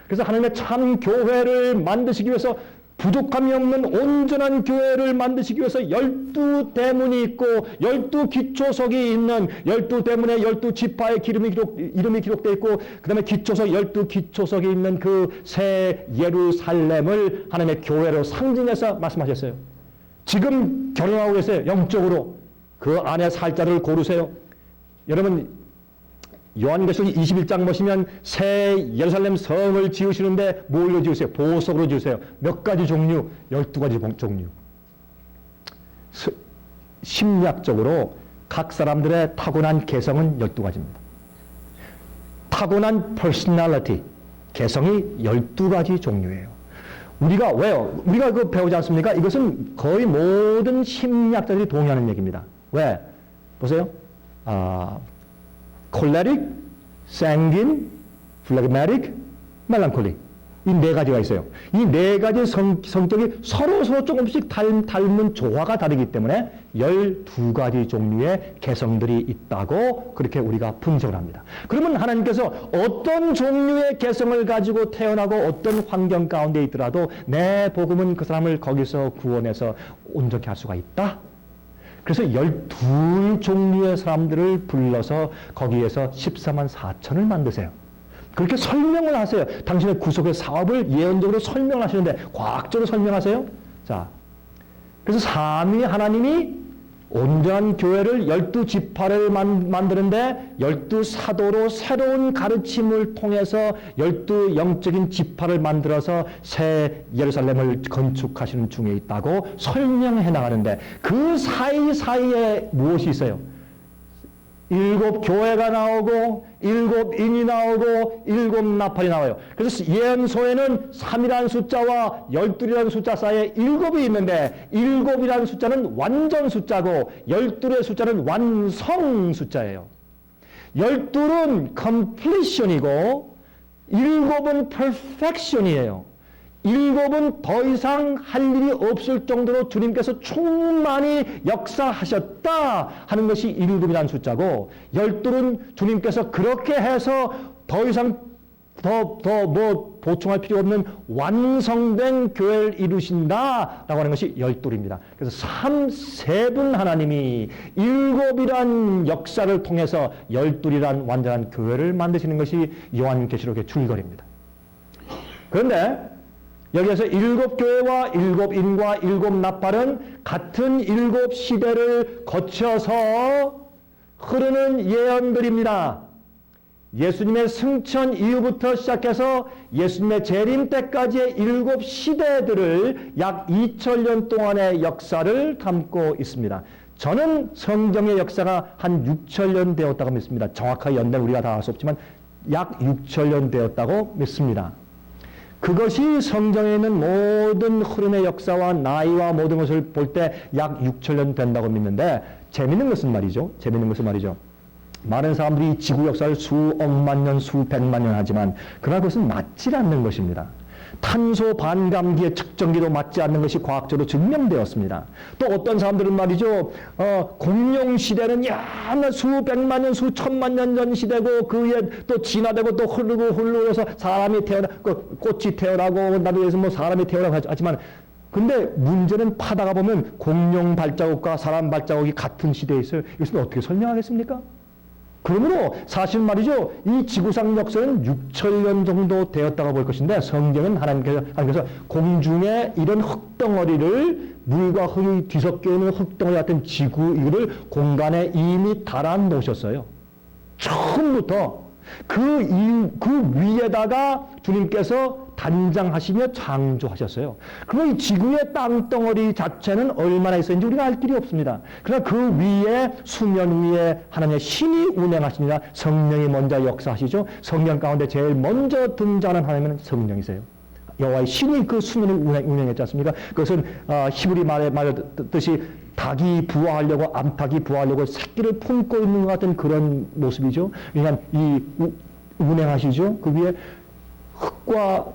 그래서 하나님의 참 교회를 만드시기 위해서 부족함이 없는 온전한 교회를 만드시기 위해서 12대문이 있고 12기초석이 있는 12대문에 12지파의 이름이 기록되어 있고 그 다음에 기초석 12기초석이 있는 그 새 예루살렘을 하나님의 교회로 상징해서 말씀하셨어요. 지금 결혼하고 계세요. 영적으로. 그 안에 살 자를 고르세요. 여러분 요한계시록 21장 보시면 새 예루살렘 성을 지으시는데 뭘로 지으세요? 보석으로 지으세요. 몇 가지 종류? 12가지 종류. 심리학적으로 각 사람들의 타고난 개성은 12가지입니다. 타고난 personality, 개성이 12가지 종류예요. 우리가 왜요? 우리가 그거 배우지 않습니까? 이것은 거의 모든 심리학자들이 동의하는 얘기입니다. 왜? 보세요. 콜레릭, sanguine, phlegmatic, melancholy. 이 네 가지가 있어요. 이 네 가지 성격이 서로 조금씩 닮은 조화가 다르기 때문에 12가지 종류의 개성들이 있다고 그렇게 우리가 분석을 합니다. 그러면 하나님께서 어떤 종류의 개성을 가지고 태어나고 어떤 환경 가운데 있더라도 내 복음은 그 사람을 거기서 구원해서 온전히 할 수가 있다. 그래서 12종류의 사람들을 불러서 거기에서 14만 4천을 만드세요. 그렇게 설명을 하세요. 당신의 구속의 사업을 예언적으로 설명하시는데 과학적으로 설명하세요. 자, 그래서 삼위 하나님이 온전한 교회를 12지파를 만드는데 12사도로 새로운 가르침을 통해서 12 영적인 지파를 만들어서 새 예루살렘을 건축하시는 중에 있다고 설명해 나가는데 그 사이사이에 무엇이 있어요? 7 교회가 나오고 7 인이 나오고 7 나팔이 나와요. 그래서 예언서에는 3이라는 숫자와 12이라는 숫자 사이에 7이 있는데 7이라는 숫자는 완전 숫자고 12의 숫자는 완성 숫자예요. 12는 completion이고 7은 perfection이에요. 7은 더 이상 할 일이 없을 정도로 주님께서 충만히 역사하셨다 하는 것이 7이라는 숫자고 12는 주님께서 그렇게 해서 더 이상 뭐 보충할 필요 없는 완성된 교회를 이루신다라고 하는 것이 12입니다. 그래서 세 분 하나님이 7이란 역사를 통해서 12이란 완전한 교회를 만드시는 것이 요한계시록의 줄거리입니다. 그런데 여기에서 7교회와 7인과 7나팔은 같은 7시대를 거쳐서 흐르는 예언들입니다. 예수님의 승천 이후부터 시작해서 예수님의 재림 때까지의 7시대들을 약 2000년 동안의 역사를 담고 있습니다. 저는 성경의 역사가 한 6000년 되었다고 믿습니다. 정확하게 연대는 우리가 다 알 수 없지만 약 6000년 되었다고 믿습니다. 그것이 성경에 있는 모든 흐름의 역사와 나이와 모든 것을 볼 때 약 6000년 된다고 믿는데 재밌는 것은 말이죠. 많은 사람들이 지구 역사를 수억만 년, 수백만 년 하지만 그러나 그것은 맞지 않는 것입니다. 탄소 반감기의 측정기도 맞지 않는 것이 과학적으로 증명되었습니다. 또 어떤 사람들은 말이죠, 공룡 시대는 수백만 년, 수천만 년 전 시대고 그 위에 또 진화되고 또 흐르고 해서 사람이 꽃이 태어나고 나도 해서 뭐 사람이 태어나고 하지만 근데 문제는 파다가 보면 공룡 발자국과 사람 발자국이 같은 시대에 있어요. 이것은 어떻게 설명하겠습니까? 그러므로 사실 말이죠. 이 지구상 역사는 6000년 정도 되었다고 볼 것인데 성경은 하나님께서 공중에 이런 흙덩어리를 물과 흙이 뒤섞여 있는 흙덩어리 같은 지구 이를 공간에 이미 달아 놓으셨어요. 처음부터 그 위에다가 주님께서 단장하시며 창조하셨어요. 그리고 이 지구의 땅덩어리 자체는 얼마나 있었는지 우리가 알 길이 없습니다. 그러나 그 위에 수면 위에 하나님의 신이 운행하십니다. 성령이 먼저 역사하시죠. 성령 가운데 제일 먼저 등장하는 하나님은 성령이세요. 여호와의 신이 그 수면을 운행했지 않습니까? 그것은 히브리 말했듯이 닭이 부화하려고 암탉이 부화하려고 새끼를 품고 있는 것 같은 그런 모습이죠. 그러니까 이 운행하시죠. 그 위에 흙과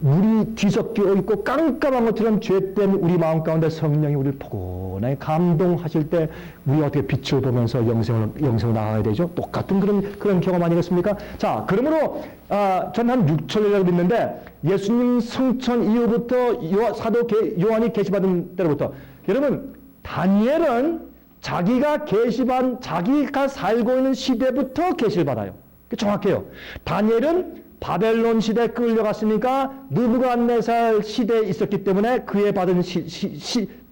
물이 뒤섞여 있고 깜깜한 것처럼 죄된 우리 마음 가운데 성령이 우리를 포근하게 감동하실 때 우리 어떻게 빛을 보면서 영생을 나가야 되죠? 똑같은 그런 경험 아니겠습니까? 자, 그러므로 저는 한 6천년이라고 믿는데 예수님 승천 이후부터 사도 요한이 계시받은 때로부터 여러분 다니엘은 자기가 자기가 살고 있는 시대부터 계시를 받아요. 정확해요. 다니엘은 바벨론 시대에 끌려갔으니까 느부갓네살 시대에 있었기 때문에 그의 받은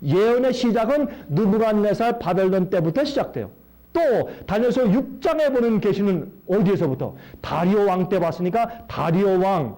예언의 시작은 느부갓네살 바벨론 때부터 시작돼요. 또 다니엘서 6장에 보는 계시는 어디에서부터? 다리오 왕 때 봤으니까 다리오 왕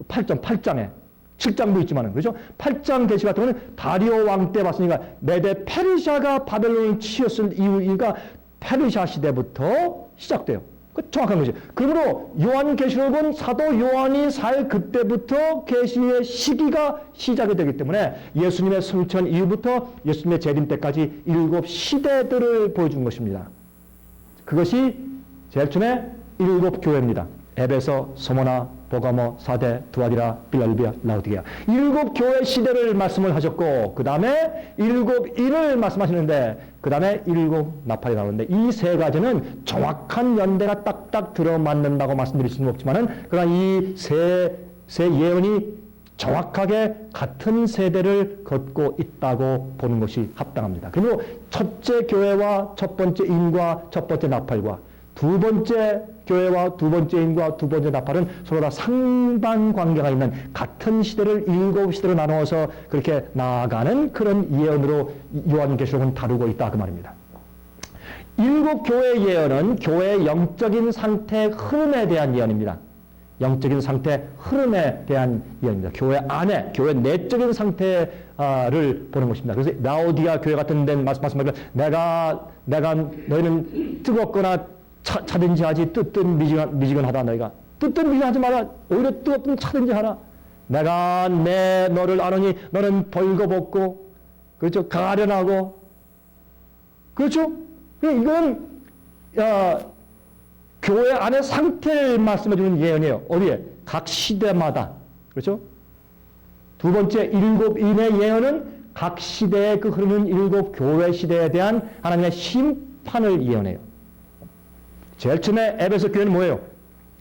8장에 7장도 있지만은 그렇죠? 8장 계시 같은 거는 다리오 왕 때 봤으니까 메데 페르시아가 바벨론을 치었을 이유가 페르시아 시대부터 시작돼요. 그 정확한 거지. 그러므로 요한계시록은 사도 요한이 살 그때부터 계시의 시기가 시작이 되기 때문에 예수님의 승천 이후부터 예수님의 재림 때까지 7 시대들을 보여준 것입니다. 그것이 제일 처음에 7 교회입니다. 에베소, 소모나, 보가모, 사대, 두아디라, 빌랄비아, 라우디게아. 7 교회 시대를 말씀을 하셨고 그 다음에 7 일을 말씀하시는데 그 다음에 7 나팔이 나오는데 이 세 가지는 정확한 연대가 딱딱 들어맞는다고 말씀드릴 수는 없지만은 그러나 이 세 예언이 정확하게 같은 세대를 걷고 있다고 보는 것이 합당합니다. 그리고 첫째 교회와 첫 번째 인과 첫 번째 나팔과 두 번째 교회와 두 번째 인과 두 번째 나팔은 서로 다 상반관계가 있는 같은 시대를 7 시대로 나누어서 그렇게 나아가는 그런 예언으로 요한계시록은 다루고 있다 그 말입니다. 7 교회 예언은 교회의 영적인 상태 흐름에 대한 예언입니다. 영적인 상태 흐름에 대한 예언입니다. 교회 안에 교회 내적인 상태를 보는 것입니다. 그래서 라오디아 교회 같은 데는 말씀하기를 내가 너희는 뜨겁거나 차든지 하지 뜨뜻 미지근하다. 너희가 뜨뜻 미지근하지 마라. 오히려 뜨겁든 차든지 하라. 내가 너를 아노니 너는 벌거벗고 그렇죠? 가련하고 그렇죠? 이건 교회 안의 상태를 말씀해 주는 예언이에요. 어디에? 각 시대마다 그렇죠? 두 번째 7 인의 예언은 각 시대에 그 흐르는 7 교회 시대에 대한 하나님의 심판을 예언해요. 제일 처음에 에베소 교회는 뭐예요?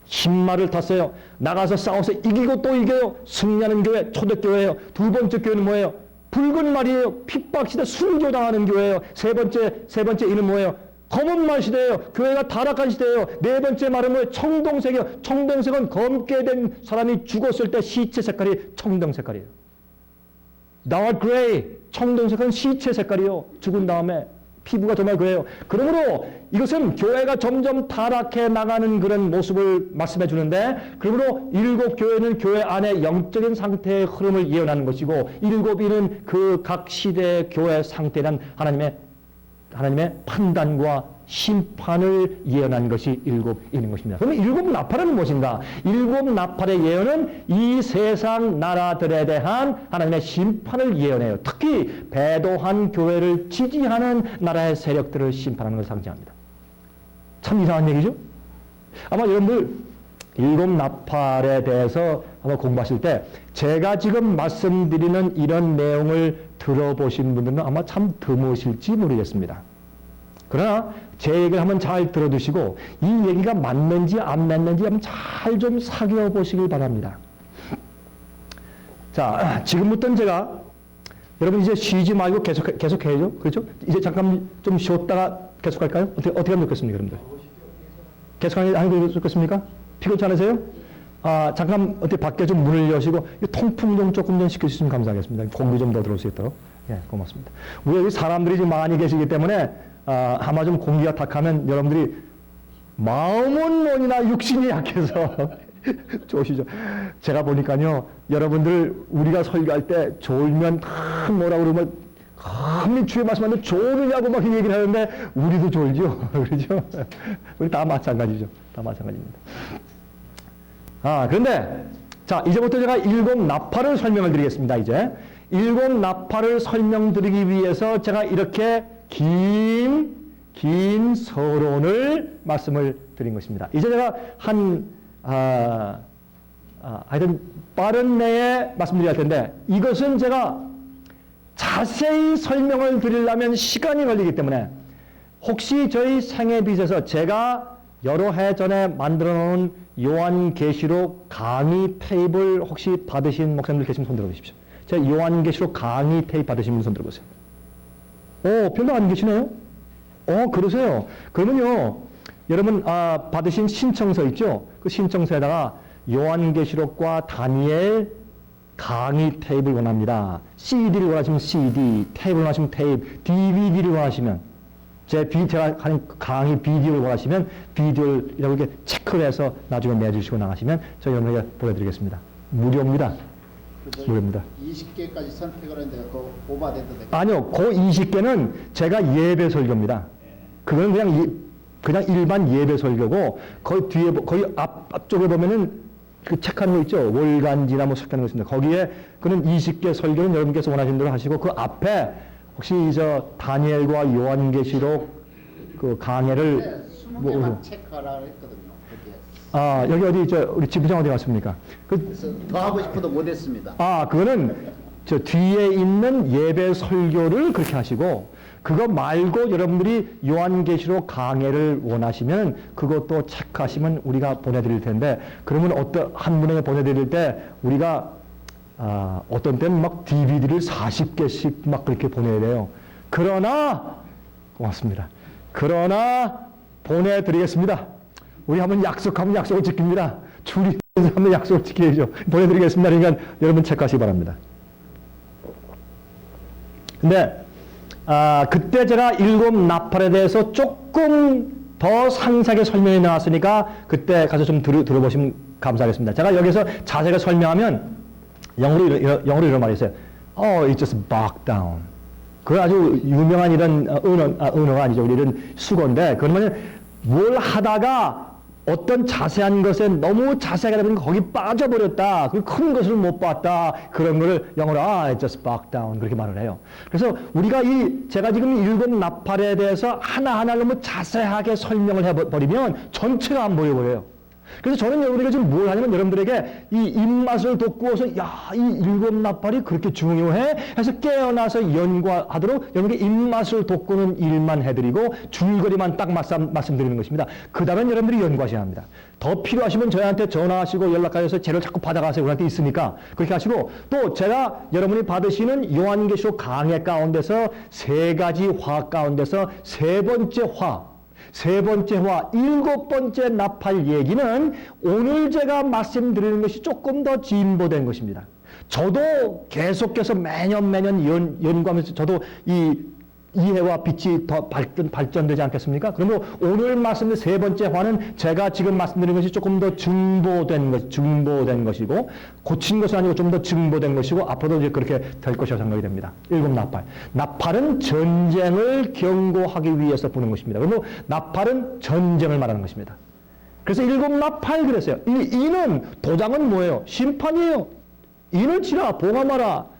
신말을 탔어요. 나가서 싸워서 이기고 또 이겨요. 승리하는 교회, 초대교회예요. 두 번째 교회는 뭐예요? 붉은 말이에요. 핍박시대 순교당하는 교회예요. 세 번째 이는 뭐예요? 검은 말 시대예요. 교회가 타락한 시대예요. 네 번째 말은 뭐예요? 청동색이에요. 청동색은 검게 된 사람이 죽었을 때 시체 색깔이 청동 색깔이에요. dark gray, 청동색은 시체 색깔이요. 죽은 다음에 피부가 정말 그래요. 그러므로 이것은 교회가 점점 타락해 나가는 그런 모습을 말씀해 주는데 그러므로 7 교회는 교회 안에 영적인 상태의 흐름을 예언하는 것이고 7이는 그 각 시대의 교회 상태란 하나님의 판단과 심판을 예언한 것이 7인인 것입니다. 그러면 7 나팔은 무엇인가? 7 나팔의 예언은 이 세상 나라들에 대한 하나님의 심판을 예언해요. 특히 배도한 교회를 지지하는 나라의 세력들을 심판하는 것을 상징합니다. 참 이상한 얘기죠? 아마 여러분들 7 나팔에 대해서 한번 공부하실 때 제가 지금 말씀드리는 이런 내용을 들어보신 분들은 아마 참 드무실지 모르겠습니다. 그러나 제 얘기를 한번 잘 들어두시고 이 얘기가 맞는지 안 맞는지 한번 잘 좀 살펴보시길 바랍니다. 자, 지금부터는 제가 여러분 이제 쉬지 말고 계속해야죠. 그렇죠? 이제 잠깐 좀 쉬었다가 계속할까요? 어떻게 하면 좋겠습니까, 여러분들? 계속하는 게 좋겠습니까? 피곤치 않으세요? 잠깐 어떻게 밖에 좀 문을 여시고 통풍 좀 조금 좀 시켜주시면 감사하겠습니다. 공기 좀 더 들어올 수 있도록. 예, 고맙습니다. 우리 여기 사람들이 좀 많이 계시기 때문에 아마 좀 공기가 탁하면 여러분들이 마음은 뭐니나 육신이 약해서 좋으시죠. 제가 보니까요, 여러분들 우리가 설교할 때 졸면 다 뭐라 그러면 감히 주의 말씀하는데 졸으냐고 막 얘기를 하는데 우리도 졸죠. 그렇죠? 우리 다 마찬가지죠. 다 마찬가지입니다. 그런데 자, 이제부터 제가 7 나팔을 설명을 드리겠습니다. 이제 7 나팔을 설명드리기 위해서 제가 이렇게 긴 서론을 말씀을 드린 것입니다. 이제 제가 하여튼 빠른 내에 말씀드려야 할 텐데 이것은 제가 자세히 설명을 드리려면 시간이 걸리기 때문에 혹시 저희 생애빛에서 제가 여러 해 전에 만들어 놓은 요한계시록 강의 테이프를 혹시 받으신 목사님들 계시면 손 들어보십시오. 제가 요한계시록 강의 테이프 받으신 분 손 들어보세요. 별로 안 계시네요? 그러세요. 그러면요, 여러분, 받으신 신청서 있죠? 그 신청서에다가 요한계시록과 다니엘 강의 테이프를 원합니다. CD를 원하시면 CD, 테이프를 원하시면 테이프, DVD를 원하시면, 제가 하는 강의 비디오를 원하시면 비디오를 이렇게 체크를 해서 나중에 내주시고 나가시면 저희 여러분에게 보내드리겠습니다. 무료입니다. 무료입니다. 20개까지 선택을 했는데 또 오버돼도 될까요? 아니요, 그 20개는 제가 예배 설교입니다. 그건 그냥 일반 예배 설교고, 거기 뒤에, 거기 앞쪽에 보면은 그 책하는 거 있죠? 월간지나 뭐 책하는 거 있습니다. 거기에 그는 20개 설교는 여러분께서 원하시는 대로 하시고, 그 앞에 혹시 다니엘과 요한계시록 그 강해를 20개만 체크하라 했거든요. 여기 어디 우리 지부장 어디 갔습니까? 그래서 더 하고 싶어도 못했습니다. 그거는 저 뒤에 있는 예배 설교를 그렇게 하시고, 그거 말고 여러분들이 요한계시록 강해를 원하시면 그것도 체크하시면 우리가 보내드릴 텐데, 그러면 한 분에게 보내드릴 때 우리가 어떤 때는 막 DVD를 40개씩 막 그렇게 보내야 돼요. 그러나 고맙습니다. 그러나 보내드리겠습니다. 우리 한번 약속하면 약속을 지킵니다. 줄이 한번 약속을 지켜야죠. 보내드리겠습니다. 그러니까 여러분 체크하시기 바랍니다. 근데 그때 제가 7 나팔에 대해서 조금 더 상세하게 설명이 나왔으니까 그때 가서 좀 들어보시면 감사하겠습니다. 제가 여기서 자세하게 설명하면 영어로 이런 말이 있어요. It just back down. 그 아주 유명한 이런 은어가 아니죠. 우리 이런 수건데, 그러면 뭘 하다가 어떤 자세한 것에 너무 자세하게 되면 거기 빠져버렸다. 그 큰 것을 못 봤다. 그런 거를 영어로 it just back down 그렇게 말을 해요. 그래서 우리가 제가 지금 7 나팔에 대해서 하나하나 너무 자세하게 설명을 해버리면 전체가 안 보여버려요. 그래서 저는 여러분에게 지금 뭘 하냐면 여러분들에게 이 입맛을 돋구어서 이 7 나팔이 그렇게 중요해? 해서 깨어나서 연구하도록 여러분에게 입맛을 돋구는 일만 해드리고 줄거리만 딱 말씀드리는 것입니다. 그 다음엔 여러분들이 연구하셔야 합니다. 더 필요하시면 저희한테 전화하시고 연락하셔서 재료를 자꾸 받아가세요. 우리한테 있으니까 그렇게 하시고, 또 제가 여러분이 받으시는 요한계시록 강해 가운데서 3가지 화 가운데서 세 번째 화 7번째 나팔 얘기는 오늘 제가 말씀드리는 것이 조금 더 진보된 것입니다. 저도 계속해서 매년 연구하면서 저도 이 이해와 빛이 더 발전되지 않겠습니까? 그러면 오늘 말씀드린 3번째 화는 제가 지금 말씀드린 것이 조금 더 증보된 것이고, 고친 것은 아니고 좀 더 증보된 것이고, 앞으로도 이제 그렇게 될 것이라고 생각이 됩니다. 7 나팔. 나팔은 전쟁을 경고하기 위해서 부는 것입니다. 그리고 나팔은 전쟁을 말하는 것입니다. 그래서 7 나팔 그랬어요. 이는, 도장은 뭐예요? 심판이에요. 인을 치라, 봉함하라.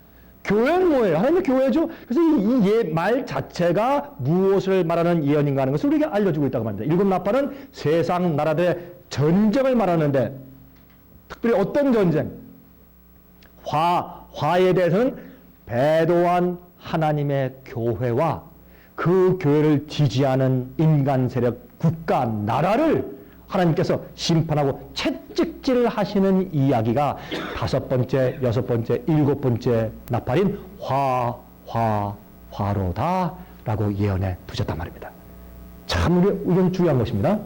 교회는 뭐예요? 하나님의 교회죠? 그래서 이 말 자체가 무엇을 말하는 예언인가 하는 것을 우리에게 알려주고 있다고 합니다. 7 나팔은 세상 나라들의 전쟁을 말하는데, 특별히 어떤 전쟁? 화에 대해서는 배도한 하나님의 교회와 그 교회를 지지하는 인간 세력, 국가, 나라를 하나님께서 심판하고 채찍질을 하시는 이야기가 5번째, 6번째, 7번째 나팔인 화로다 라고 예언해 두셨단 말입니다. 참 이건 중요한 것입니다.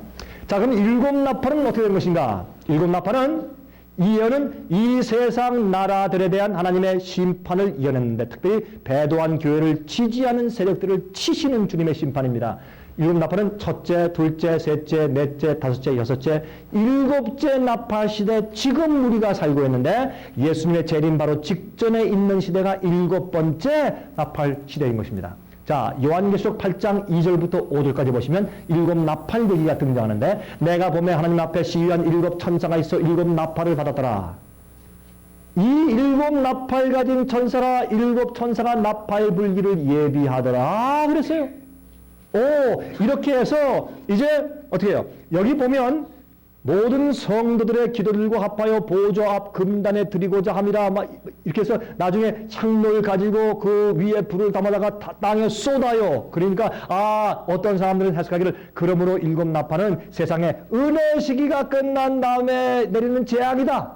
자, 그럼 7 나팔은 어떻게 된 것인가? 7 나팔은 이 예언은 이 세상 나라들에 대한 하나님의 심판을 예언했는데, 특별히 배도한 교회를 지지하는 세력들을 치시는 주님의 심판입니다. 7 나팔은 첫째, 둘째, 셋째, 넷째, 다섯째, 여섯째, 7째 나팔 시대, 지금 우리가 살고 있는데 예수님의 재림 바로 직전에 있는 시대가 7번째 나팔 시대인 것입니다. 자, 요한계시록 8장 2절부터 5절까지 보시면 7 나팔 얘기가 등장하는데, 내가 보매 하나님 앞에 시위한 7 천사가 있어 7 나팔을 받았더라. 이 7 나팔 가진 천사라, 7 천사가 나팔 불기를 예비하더라 그랬어요. 이렇게 해서 이제 어떻게 해요? 여기 보면 모든 성도들의 기도들과 합하여 보좌 앞 금단에 드리고자 함이라. 막 이렇게 해서 나중에 향로를 가지고 그 위에 불을 담아다가 땅에 쏟아요. 그러니까 어떤 사람들은 해석하기를 그러므로 일곱 나팔은 세상에 은혜 시기가 끝난 다음에 내리는 재앙이다.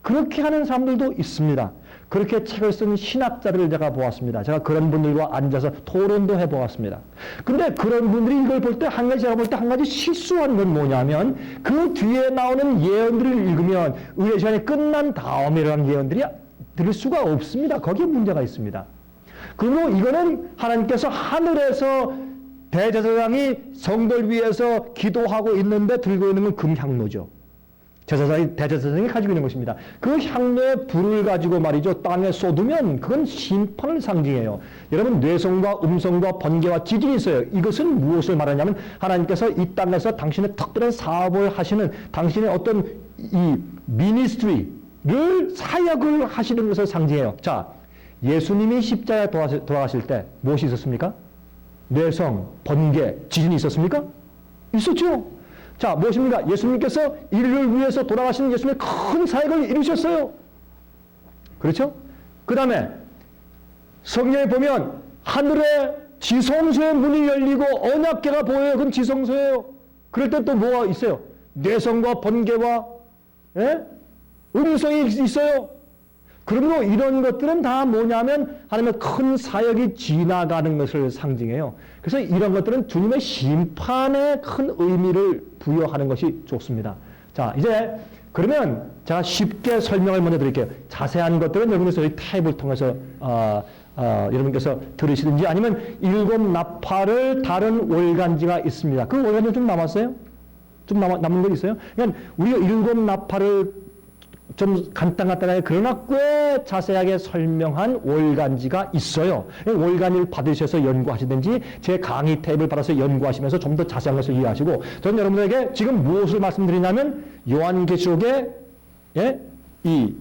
그렇게 하는 사람들도 있습니다. 그렇게 책을 쓴 신학자를 제가 보았습니다. 제가 그런 분들과 앉아서 토론도 해보았습니다. 그런데 그런 분들이 이걸 볼 때 한 가지, 제가 볼 때 한 가지 실수한 건 뭐냐면 그 뒤에 나오는 예언들을 읽으면 의뢰 시간이 끝난 다음이라는 예언들이 들을 수가 없습니다. 거기에 문제가 있습니다. 그리고 이거는 하나님께서 하늘에서 대제사장이 성도를 위해서 기도하고 있는데 들고 있는 건 금향로죠. 대제사장이 가지고 있는 것입니다. 그 향로에 불을 가지고 말이죠. 땅에 쏟으면 그건 심판을 상징해요. 여러분 뇌성과 음성과 번개와 지진이 있어요. 이것은 무엇을 말하냐면 하나님께서 이 땅에서 당신의 특별한 사업을 하시는 당신의 어떤 이 미니스트리를 사역을 하시는 것을 상징해요. 자, 예수님이 십자가에 돌아가실 때 무엇이 있었습니까? 뇌성, 번개, 지진이 있었습니까? 있었죠. 자, 무엇입니까? 예수님께서 인류를 위해서 돌아가시는 예수님의 큰 사역을 이루셨어요. 그렇죠? 그 다음에 성경에 보면 하늘에 지성소의 문이 열리고 언약궤가 보여요. 그건 지성소예요. 그럴 때 또 뭐가 있어요? 뇌성과 번개와 음성이 있어요. 그러므로 이런 것들은 다 뭐냐면 하나님의 큰 사역이 지나가는 것을 상징해요. 그래서 이런 것들은 주님의 심판에 큰 의미를 부여하는 것이 좋습니다. 자, 이제 그러면 제가 쉽게 설명을 먼저 드릴게요. 자세한 것들은 여러분께서 저희 타입을 통해서 여러분께서 들으시든지 아니면 일곱 나팔을 다른 월간지가 있습니다. 그 월간지 좀 남았어요? 좀 남은 거 있어요? 그냥 우리가 일곱 나팔을 좀 간단하게 그러나 꽤 자세하게 설명한 월간지가 있어요. 월간지를 받으셔서 연구하시든지 제 강의 탭을 받아서 연구하시면서 좀 더 자세한 것을 이해하시고 저는 여러분들에게 지금 무엇을 말씀드리냐면 요한계시록의 이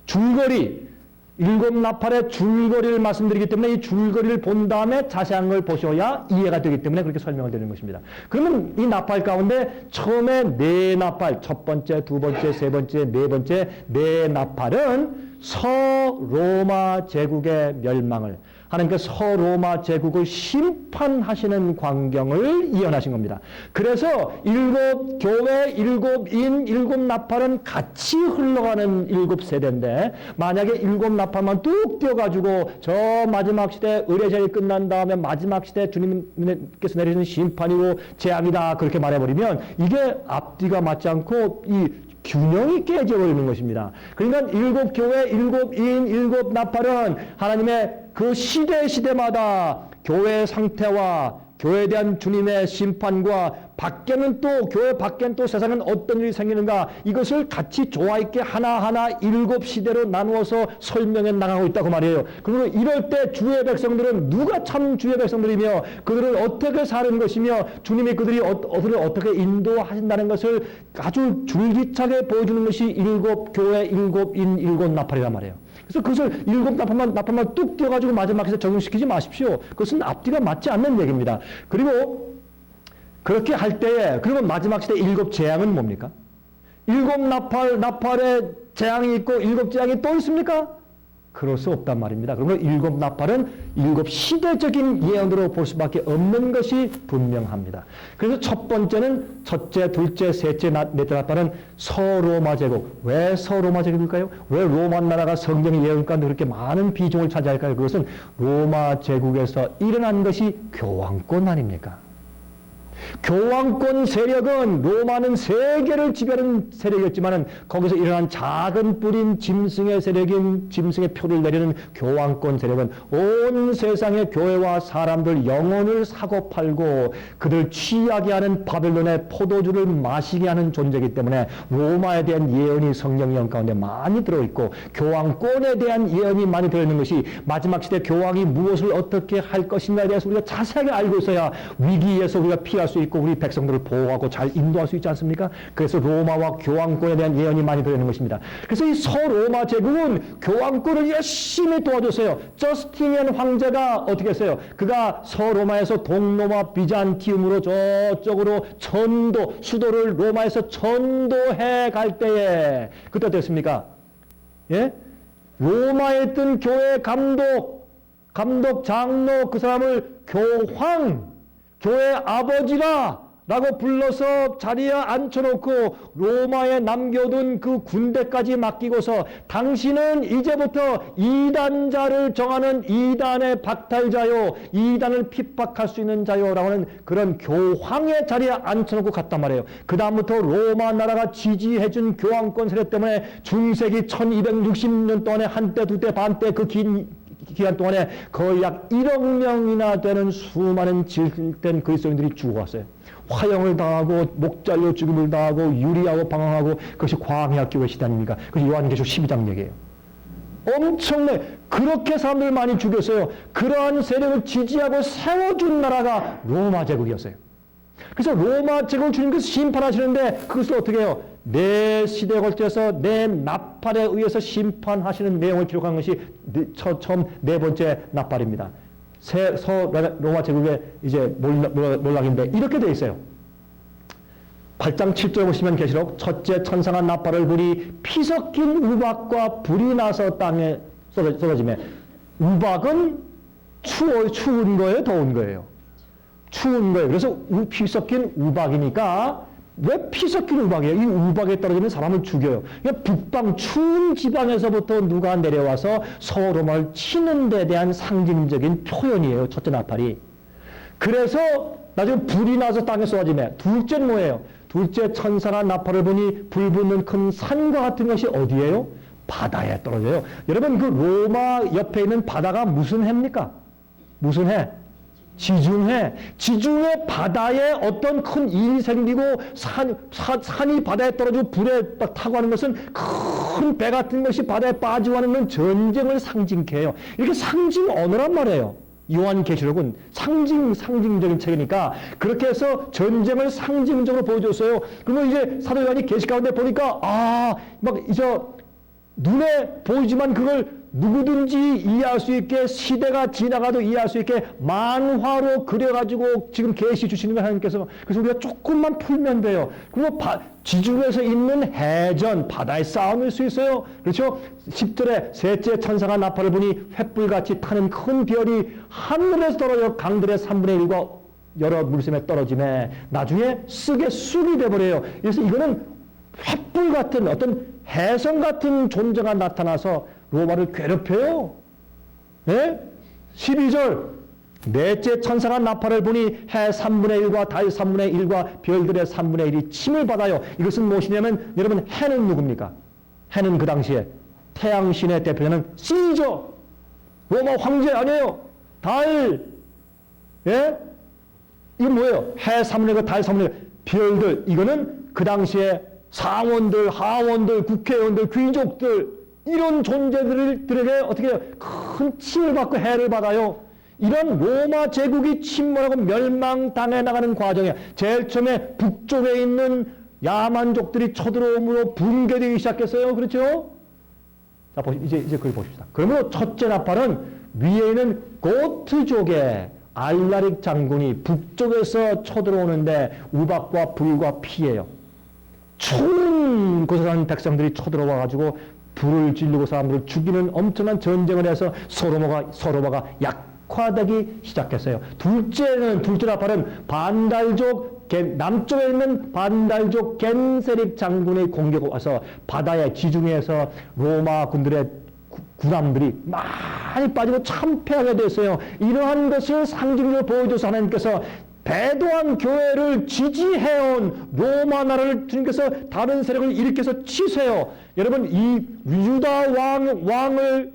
줄거리 일곱 나팔의 줄거리를 말씀드리기 때문에 이 줄거리를 본 다음에 자세한 걸 보셔야 이해가 되기 때문에 그렇게 설명을 드리는 것입니다. 그러면 이 나팔 가운데 처음에 네 나팔, 첫 번째, 두 번째, 세 번째, 네 번째 네 나팔은 서로마 제국의 멸망을 하나님께서 서로마 제국을 심판하시는 광경을 예언하신 겁니다. 그래서 일곱 교회, 일곱 인, 일곱 나팔은 같이 흘러가는 일곱 세대인데 만약에 일곱 나팔만 뚝 띄어가지고 저 마지막 시대 의례제이 끝난 다음에 마지막 시대 주님께서 내리는 심판이고 재앙이다 그렇게 말해버리면 이게 앞뒤가 맞지 않고 이 균형이 깨져버리는 것입니다. 그러니까 일곱 교회, 일곱 인, 일곱 나팔은 하나님의 그 시대마다 교회의 상태와 교회에 대한 주님의 심판과 밖에는 또 교회 밖에는 또 세상은 어떤 일이 생기는가 이것을 같이 조화 있게 하나하나 일곱 시대로 나누어서 설명해 나가고 있다고 말이에요. 그리고 이럴 때 주의 백성들은 누가 참 주의 백성들이며 그들을 어떻게 사는 것이며 주님이 그들을 어떻게 인도하신다는 것을 아주 줄기차게 보여주는 것이 일곱 교회, 일곱 인, 일곱 나팔이란 말이에요. 그래서 그것을 일곱 나팔만 뚝 띄어가지고 마지막에 적용시키지 마십시오. 그것은 앞뒤가 맞지 않는 얘기입니다. 그리고 그렇게 할 때에 그러면 마지막 시대 일곱 재앙은 뭡니까? 일곱 나팔에 재앙이 있고 일곱 재앙이 또 있습니까? 그럴 수 없단 말입니다. 그러면 일곱 나팔은 일곱 시대적인 예언으로 볼 수밖에 없는 것이 분명합니다. 그래서 첫 번째는 첫째, 둘째, 셋째, 넷째 나팔은 서로마 제국. 왜 서로마 제국일까요? 왜 로마 나라가 성경 예언 가운데 그렇게 많은 비중을 차지할까요? 그것은 로마 제국에서 일어난 것이 교황권 아닙니까? 교황권 세력은 로마는 세계를 지배하는 세력이었지만 거기서 일어난 작은 뿌린 짐승의 세력인 짐승의 표를 내리는 교황권 세력은 온 세상의 교회와 사람들 영혼을 사고 팔고 그들 취하게 하는 바벨론의 포도주를 마시게 하는 존재이기 때문에 로마에 대한 예언이 성경 예언 가운데 많이 들어있고 교황권에 대한 예언이 많이 들어있는 것이 마지막 시대 교황이 무엇을 어떻게 할 것인가에 대해서 우리가 자세하게 알고 있어야 위기에서 우리가 피할 수 수 있고 우리 백성들을 보호하고 잘 인도할 수 있지 않습니까? 그래서 로마와 교황권에 대한 예언이 많이 들어있는 것입니다. 그래서 이 서로마 제국은 교황권을 열심히 도와줬어요. 저스티니안 황제가 어떻게 했어요? 그가 서로마에서 동로마 비잔티움으로 저쪽으로 수도를 로마에서 전도해 갈 때에 그때 어땠습니까? 예? 로마에 있던 교회 감독, 장로, 그 사람을 교회 아버지라 라고 불러서 자리에 앉혀놓고 로마에 남겨둔 그 군대까지 맡기고서 당신은 이제부터 이단자를 정하는 이단의 박탈자요, 이단을 핍박할 수 있는 자요 라고 하는 그런 교황의 자리에 앉혀놓고 갔단 말이에요. 그 다음부터 로마 나라가 지지해준 교황권 세력 때문에 중세기 1260년 동안에 한때, 두때, 반때 그 기간 동안에 거의 약 1억 명이나 되는 수많은 질된 그리스도인들이 죽어갔어요. 화형을 당하고 목잘려 죽임을 당하고 유리하고 방황하고 그것이 광야 교회 시대 아닙니까? 그것이 요한계시록 12장 얘기예요. 엄청나게 그렇게 사람들 많이 죽였어요. 그러한 세력을 지지하고 세워준 나라가 로마 제국이었어요. 그래서 로마 제국을 주님께서 심판하시는데 그것을 어떻게 해요? 내 시대에 걸쳐서 내 나팔에 의해서 심판하시는 내용을 기록한 것이 처음 네 번째 나팔입니다. 로마 제국의 이제 몰락인데 이렇게 되어 있어요. 8장 7절 보시면 계시록 첫째 천상한 나팔을 보니 피 섞인 우박과 불이 나서 땅에 쏟아지며 우박은 추운 거예요? 더운 거예요? 추운 거예요. 그래서 피 섞인 우박이니까 왜 피 섞인 우박이에요? 이 우박에 떨어지면 사람을 죽여요. 그러니까 북방 추운 지방에서부터 누가 내려와서 서로마를 치는 데 대한 상징적인 표현이에요. 첫째 나팔이. 그래서 나중에 불이 나서 땅에 쏟아지며 둘째는 뭐예요? 둘째 천사가 나팔을 보니 불 붙는 큰 산과 같은 것이 어디예요? 바다에 떨어져요. 여러분 그 로마 옆에 있는 바다가 무슨 해입니까? 무슨 해? 지중해. 지중해 바다에 어떤 큰 일이 생기고 산이 바다에 떨어지고 불에 타고 하는 것은 큰 배 같은 것이 바다에 빠지고 하는 건 전쟁을 상징케 해요. 이렇게 상징 언어란 말이에요. 요한계시록은 상징적인 책이니까 그렇게 해서 전쟁을 상징적으로 보여줬어요. 그러면 이제 사도 요한이 계시 가운데 보니까 눈에 보이지만 그걸 누구든지 이해할 수 있게 시대가 지나가도 이해할 수 있게 만화로 그려가지고 지금 계시 주시는 거 하나님께서 그래서 우리가 조금만 풀면 돼요. 그리고 지중해에서 있는 해전 바다의 싸움일 수 있어요. 그렇죠? 10절에 셋째 천사가 나팔을 보니 횃불같이 타는 큰 별이 하늘에서 떨어져 강들의 3분의 1과 여러 물샘에 떨어지매 나중에 쑥이 돼버려요. 그래서 이거는 횃불 같은 어떤 해성 같은 존재가 나타나서 로마를 괴롭혀요. 네? 12절 넷째 천사가 나팔을 보니 해 3분의 1과 달 3분의 1과 별들의 3분의 1이 침을 받아요. 이것은 무엇이냐면 여러분 해는 누굽니까? 해는 그 당시에 태양신의 대표자는 시저 로마 황제 아니에요. 달 예? 이건 뭐예요? 해 3분의 1과 달 3분의 1 별들 이거는 그 당시에 상원들, 하원들, 국회의원들, 귀족들 이런 존재들에게 어떻게 해요? 큰 침을 받고 해를 받아요. 이런 로마 제국이 침몰하고 멸망당해 나가는 과정이야. 제일 처음에 북쪽에 있는 야만족들이 쳐들어옴으로 붕괴되기 시작했어요. 그렇죠? 자, 이제 그걸 보십시다. 그러면 첫째 나팔은 위에 있는 고트족의 알라릭 장군이 북쪽에서 쳐들어오는데 우박과 불과 피예요. 추운 곳에 사는 백성들이 쳐들어와가지고 불을 지르고 사람들을 죽이는 엄청난 전쟁을 해서 서로마가 약화되기 시작했어요. 둘째 나팔은 반달족 남쪽에 있는 반달족 겐세릭 장군의 공격이 와서 바다의 지중해에서 로마 군들의 군함들이 많이 빠지고 참패하게 됐어요. 이러한 것을 상징적으로 보여줘서 하나님께서 배도한 교회를 지지해온 로마 나라를 주님께서 다른 세력을 일으켜서 치세요. 여러분 이 유다 왕을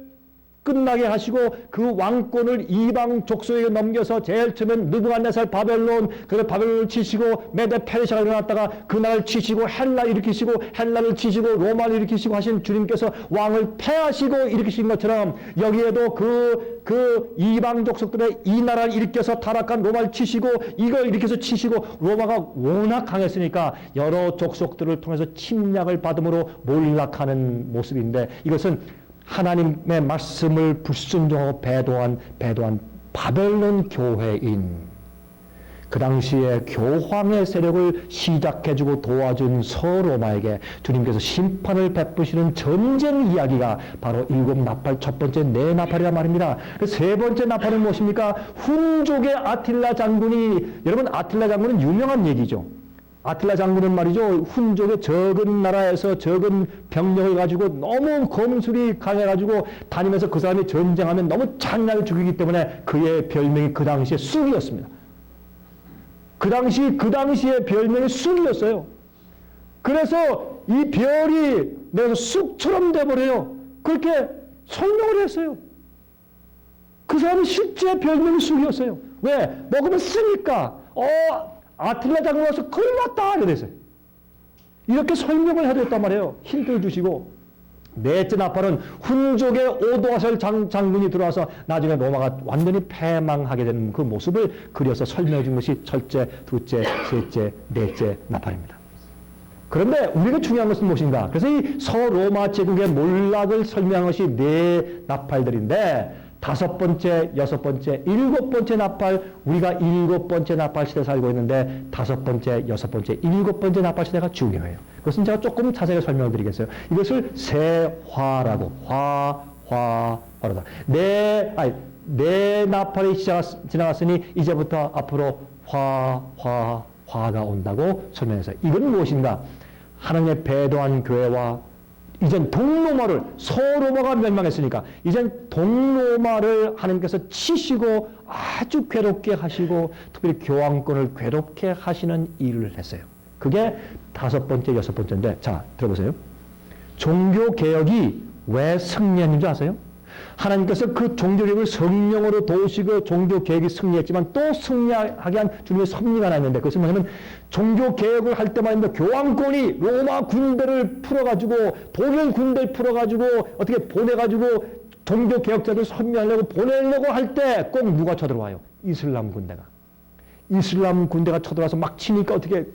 끝나게 하시고 그 왕권을 이방 족속에게 넘겨서 제일 처음엔 느부갓네살 바벨론, 그 바벨론을 치시고 메데 페르시아가 일어났다가 그 나라를 치시고 헬라 일으키시고 헬라를 치시고 로마를 일으키시고 하신 주님께서 왕을 패하시고 일으키신 것처럼 여기에도 그 이방 족속들의 이 나라를 일으켜서 타락한 로마를 치시고 이걸 일으켜서 치시고 로마가 워낙 강했으니까 여러 족속들을 통해서 침략을 받음으로 몰락하는 모습인데 이것은 하나님의 말씀을 불순종하고 배도한 바벨론 교회인 그 당시에 교황의 세력을 시작해주고 도와준 서로마에게 주님께서 심판을 베푸시는 전쟁 이야기가 바로 일곱 나팔 첫 번째 네 나팔이란 말입니다. 그 세 번째 나팔은 무엇입니까? 훈족의 아틸라 장군이, 여러분 아틸라 장군은 유명한 얘기죠. 아틸라 장군은 말이죠, 훈족의 적은 나라에서 적은 병력을 가지고 너무 검술이 강해가지고 다니면서 그 사람이 전쟁하면 너무 잔인하게 죽이기 때문에 그의 별명이 그 당시에 쑥이었습니다. 그 당시에 별명이 쑥이었어요. 그래서 이 별이 내가 쑥처럼 돼버려요. 그렇게 설명을 했어요. 그 사람이 실제 별명이 쑥이었어요. 왜? 먹으면 쓰니까 아틸라 장군 와서 큰일 났다 이랬어요. 이렇게 설명을 해줬단 말이에요. 힌트를 주시고. 넷째 나팔은 훈족의 오도하설 장군이 들어와서 나중에 로마가 완전히 패망하게 되는 그 모습을 그려서 설명해 준 것이 첫째, 둘째, 셋째, 넷째 나팔입니다. 그런데 우리가 중요한 것은 무엇인가? 그래서 이 서로마 제국의 몰락을 설명한 것이 네 나팔들인데 다섯 번째, 여섯 번째, 일곱 번째 나팔, 우리가 일곱 번째 나팔 시대에 살고 있는데 다섯 번째, 여섯 번째, 일곱 번째 나팔 시대가 중요해요. 그것은 제가 조금 자세히 설명을 드리겠어요. 이것을 세화라고, 화라다. 네 나팔이 지나갔으니 이제부터 앞으로 화가 온다고 설명했어요. 이건 무엇인가? 하나님의 배도한 교회와 이젠 동로마를, 서로마가 멸망했으니까 이젠 동로마를 하나님께서 치시고 아주 괴롭게 하시고 특별히 교황권을 괴롭게 하시는 일을 했어요. 그게 다섯 번째, 여섯 번째인데, 자, 들어보세요. 종교개혁이 왜 승리했는 줄 아세요? 하나님께서 그 종교개혁을 성령으로 도우시고 종교개혁이 승리했지만 또 승리하게 한 주님의 섭리가 하나 있는데 그것은 뭐냐면 종교개혁을 할 때만 교황권이 로마 군대를 풀어가지고 독일 군대를 풀어가지고 어떻게 보내가지고 종교개혁자들 선멸하려고 보내려고 할 때 꼭 누가 쳐들어와요? 이슬람 군대가. 이슬람 군대가 쳐들어와서 막 치니까 어떻게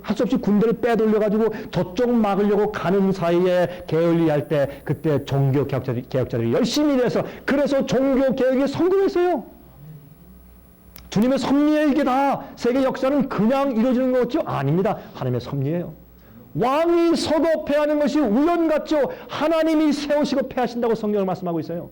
할 수 없이 군대를 빼돌려가지고 저쪽 막으려고 가는 사이에 게을리할 때 그때 종교개혁자들이 열심히 일해서 그래서 종교개혁이 성공했어요. 주님의 섭리에 이게 다 세계 역사는 그냥 이루어지는 거죠? 아닙니다. 하나님의 섭리예요. 왕이 서고 패하는 것이 우연 같죠? 하나님이 세우시고 패하신다고 성경을 말씀하고 있어요.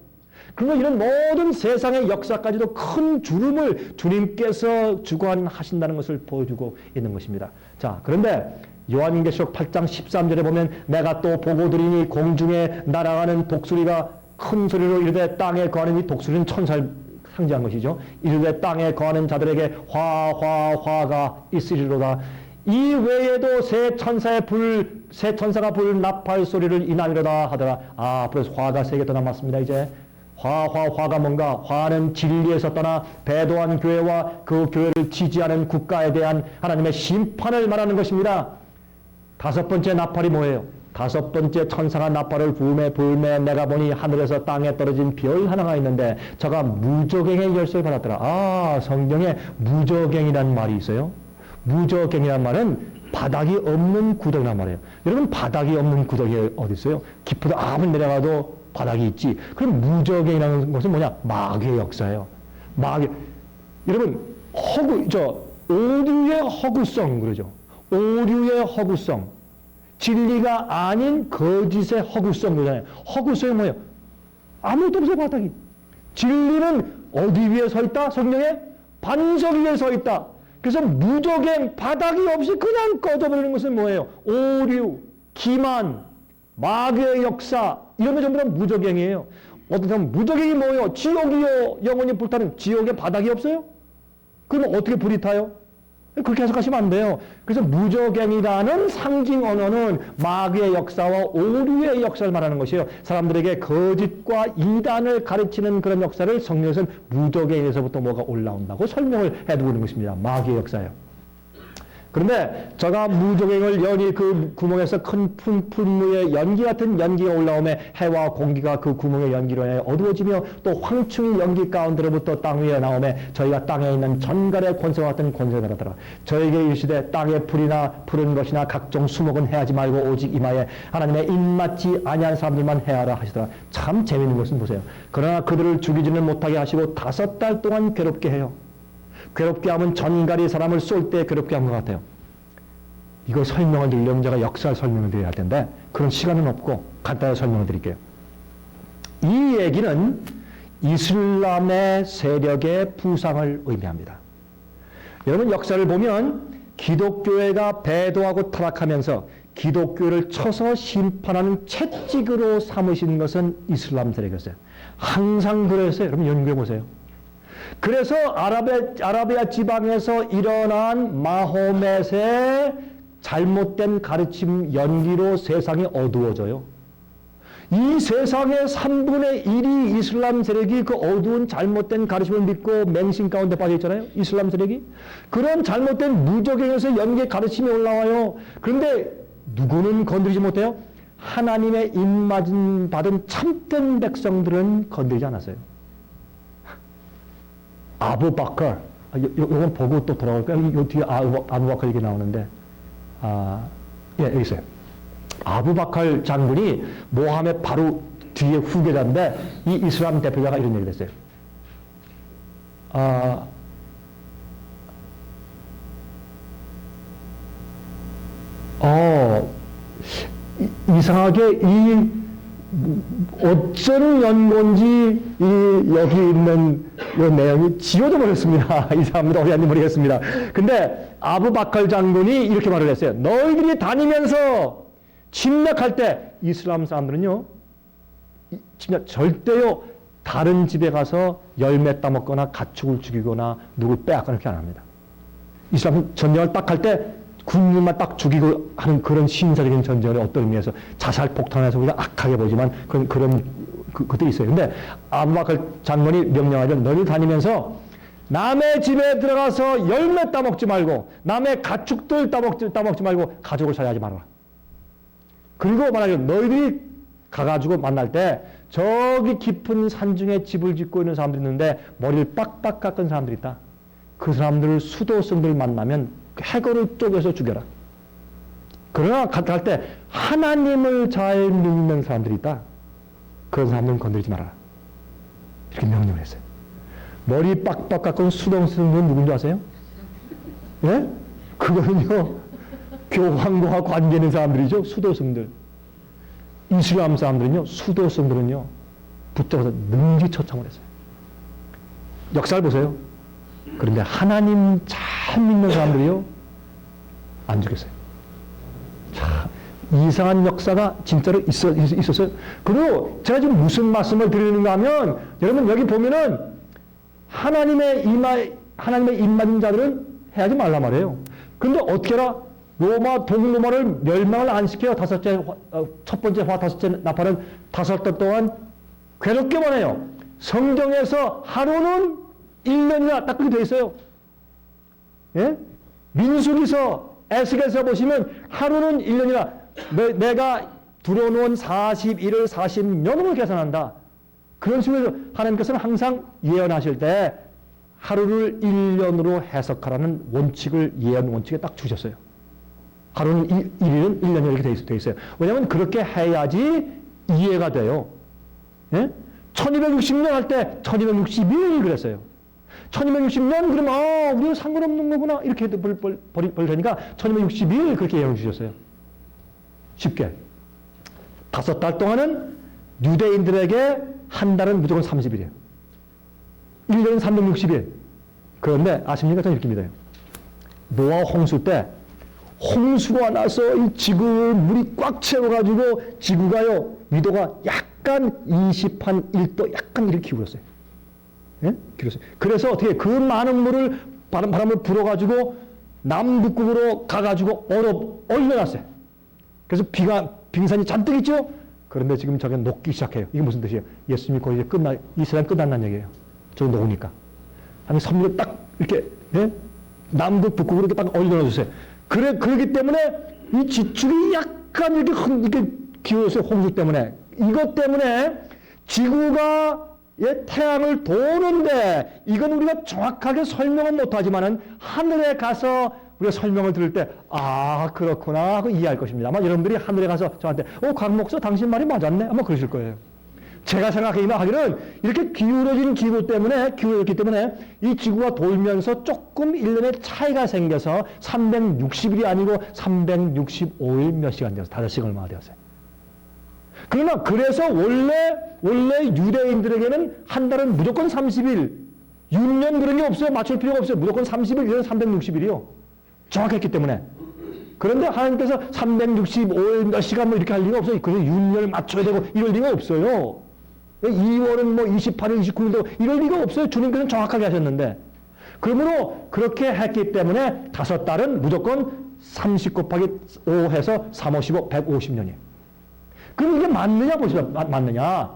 그러면 이런 모든 세상의 역사까지도 큰 주름을 주님께서 주관하신다는 것을 보여주고 있는 것입니다. 자, 그런데 요한계시록 8장 13절에 보면 내가 또 보고 들으니 공중에 날아가는 독수리가 큰 소리로 이르되 땅에 거하는 이 독수리는 천사를 상징한 것이죠. 이르되 땅에 거하는 자들에게 화가 있으리로다. 이 외에도 새 천사가 불 나팔 소리를 인하리로다 하더라. 앞으로 화가 세 개 더 남았습니다. 이제 화가 뭔가? 화는 진리에서 떠나 배도한 교회와 그 교회를 지지하는 국가에 대한 하나님의 심판을 말하는 것입니다. 다섯 번째 나팔이 뭐예요? 다섯 번째 천사가 나팔을 불매 내가 보니 하늘에서 땅에 떨어진 별 하나가 있는데 저가 무저갱의 열쇠를 받았더라. 성경에 무저갱이라는 말이 있어요. 무저갱이라는 말은 바닥이 없는 구덩이란 말이에요. 여러분 바닥이 없는 구덩이 어디 있어요? 깊이도 아무리 내려가도 바닥이 있지. 그럼 무저갱이라는 것은 뭐냐? 마귀의 역사예요. 여러분 오류의 허구성 그러죠. 오류의 허구성, 진리가 아닌 거짓의 허구성 그러잖아요. 허구성이 뭐예요? 아무것도 없어요 바닥이. 진리는 어디 위에 서 있다? 성경에 반석 위에 서 있다. 그래서 무저갱, 바닥이 없이 그냥 꺼져버리는 것은 뭐예요? 오류, 기만, 마귀의 역사, 이런 게 전부 다 무저갱이에요. 어떻게 보면 무저갱이 뭐예요? 지옥이요. 영원히 불타는 지옥에 바닥이 없어요? 그러면 어떻게 불이 타요? 그렇게 해석하시면 안 돼요. 그래서 무적행이라는 상징 언어는 마귀의 역사와 오류의 역사를 말하는 것이에요. 사람들에게 거짓과 이단을 가르치는 그런 역사를 성경에서는 무적행에서부터 뭐가 올라온다고 설명을 해두고 있는 것입니다. 마귀의 역사예요. 그런데 제가 무적행을 연이 그 구멍에서 큰 풀무에 연기 같은 연기가 올라오며 해와 공기가 그 구멍의 연기로 인해 어두워지며 또 황충이 연기 가운데로부터 땅 위에 나오며 저희가 땅에 있는 전갈의 권세와 같은 권세가 나더라. 저에게 이르시되 땅에 풀이나 푸른 것이나 각종 수목은 해하지 말고 오직 이마에 하나님의 입맞지 아니한 사람들만 해하라 하시더라. 참 재미있는 것은 보세요. 그러나 그들을 죽이지는 못하게 하시고 5달 동안 괴롭게 해요. 괴롭게 하면 전갈이 사람을 쏠 때 괴롭게 한 것 같아요. 이거 설명을 드리려면 제가 역사 설명을 드려야 할 텐데 그런 시간은 없고 간단히 설명을 드릴게요. 이 얘기는 이슬람의 세력의 부상을 의미합니다. 여러분 역사를 보면 기독교회가 배도하고 타락하면서 기독교를 쳐서 심판하는 채찍으로 삼으신 것은 이슬람 세력이었어요. 항상 그랬어요. 여러분 연구해 보세요. 그래서 아라비아 지방에서 일어난 마호멧의 잘못된 가르침 연기로 세상이 어두워져요. 이 세상의 3분의 1이 이슬람 세력이 그 어두운 잘못된 가르침을 믿고 맹신 가운데 빠져 있잖아요. 이슬람 세력이. 그런 잘못된 무적행에서 연기의 가르침이 올라와요. 그런데 누구는 건드리지 못해요? 하나님의 입맞은 받은 참된 백성들은 건드리지 않았어요. 아부바커, 이건 보고 또 돌아올까요? 요 뒤에 아부바커 얘기 나오는데, 예, 여기 있어요. 아부바칼 장군이 모함의 바로 뒤에 후계자인데, 이 이슬람 대표자가 이런 얘기를 했어요. 이상하게 어쩐 연고인지 여기 있는 이 내용이 지워져 버렸습니다. 이 사람들 어디 갔는지 모르겠습니다. 근데 아부바칼 장군이 이렇게 말을 했어요. 너희들이 다니면서 침략할 때 이슬람 사람들은요, 절대요 다른 집에 가서 열매 따먹거나 가축을 죽이거나 누굴 빼앗거나 그렇게 안 합니다. 이슬람 전쟁을 딱 할 때 군인만 딱 죽이고 하는 그런 신사적인 전쟁을 어떤 의미에서 자살 폭탄에서 우리가 악하게 보지만 그것들이 있어요. 근데 아부바칼 장군이 명령하죠. 너희 다니면서 남의 집에 들어가서 열매 따먹지 말고 남의 가축들 따먹지 말고 가족을 살해하지 말아라. 그리고 말하죠. 너희들이 가가지고 만날 때 저기 깊은 산중에 집을 짓고 있는 사람들이 있는데 머리를 빡빡 깎은 사람들이 있다. 그 사람들을 수도승들 만나면 해골을 쪼개서 죽여라. 그러나 갈 때 하나님을 잘 믿는 사람들이 있다. 그런 사람들은 건드리지 말아라. 이렇게 명령을 했어요. 머리 빡빡 깎은 수도승들은 누군지 아세요? 예? 그거는요 교황과 관계 있는 사람들이죠. 수도승들. 이슬람 사람들은요, 수도승들은요 붙잡아서 능지처참을 했어요. 역사를 보세요. 그런데 하나님 잘 믿는 사람들이요 안 죽였어요. 자, 이상한 역사가 진짜로 있었어요. 그리고 제가 지금 무슨 말씀을 드리는가 하면 여러분 여기 보면은 하나님의 입맞은 자들은 해하지 말라 말이에요. 그런데 어떻게 해라? 로마 동로마를 멸망을 안 시켜요. 첫 번째 화 다섯째 나팔은 5달 동안 괴롭게만 해요. 성경에서 하루는 1년이나 딱 그렇게 돼 있어요. 예? 민수기서, 에스겔서 보시면 하루는 1년이나 내가 들어놓은 41을 40년으로 계산한다. 그런 식으로 하나님께서는 항상 예언하실 때 하루를 1년으로 해석하라는 원칙을 예언 원칙에 딱 주셨어요. 하루는 1일은 1년이 이렇게 돼 있어요. 왜냐하면 그렇게 해야지 이해가 돼요. 예? 1260년 할 때 1261일 그랬어요. 1260년 그러면 우리는 상관없는 거구나 이렇게 버리니까 1261일 그렇게 예언을 주셨어요. 쉽게 5달 동안은 유대인들에게 한 달은 무조건 30일이에요. 1년은 360일. 그런데 아십니까? 저는 이렇게 믿어요. 노아 홍수 때 홍수가 나서 이 지구 물이 꽉 채워가지고 지구가요 위도가 약간 1도 약간 이렇게 기울었어요. 예? 그래서 어떻게 그 많은 물을 바람을 불어가지고 남북국으로 가가지고 얼려놨어요. 그래서 빙산이 잔뜩 있죠? 그런데 지금 저게 녹기 시작해요. 이게 무슨 뜻이에요? 예수님이 곧 이제 이스라엘 끝난다는 얘기예요. 저거 녹으니까. 아니, 선물을 딱 이렇게, 예? 남북 북극으로 이렇게 딱 얼려놔주세요. 그렇기 때문에 이 지축이 약간 이렇게 기울었어요. 홍수 때문에. 이것 때문에 지구가 태양을 도는데, 이건 우리가 정확하게 설명은 못하지만은 하늘에 가서 우리가 설명을 들을 때, 아, 그렇구나 하고 이해할 것입니다. 아마 여러분들이 하늘에 가서 저한테, 곽 목사 당신 말이 맞았네? 아마 그러실 거예요. 제가 생각하기는 이렇게 기울어진 기후 때문에, 기울었기 때문에 이 지구가 돌면서 조금 1년에 차이가 생겨서 360일이 아니고 365일 몇 시간 되어서 5시간 얼마가 되었어요. 그러나 그래서 원래 유대인들에게는 한 달은 무조건 30일, 6년 그런 게 없어요. 맞출 필요가 없어요. 무조건 30일, 1년 360일이요. 정확했기 때문에. 그런데 하나님께서 365일 몇 시간 뭐 이렇게 할 리가 없어요. 그래서 6년을 맞춰야 되고 이럴 리가 없어요. 2월은 뭐 28일, 29일도 이럴 리가 없어요. 주님께서는 정확하게 하셨는데. 그러므로 그렇게 했기 때문에 5달은 무조건 30 곱하기 5 해서 3, 5, 15, 150년이에요. 그럼 이게 맞느냐 보시죠. 맞느냐.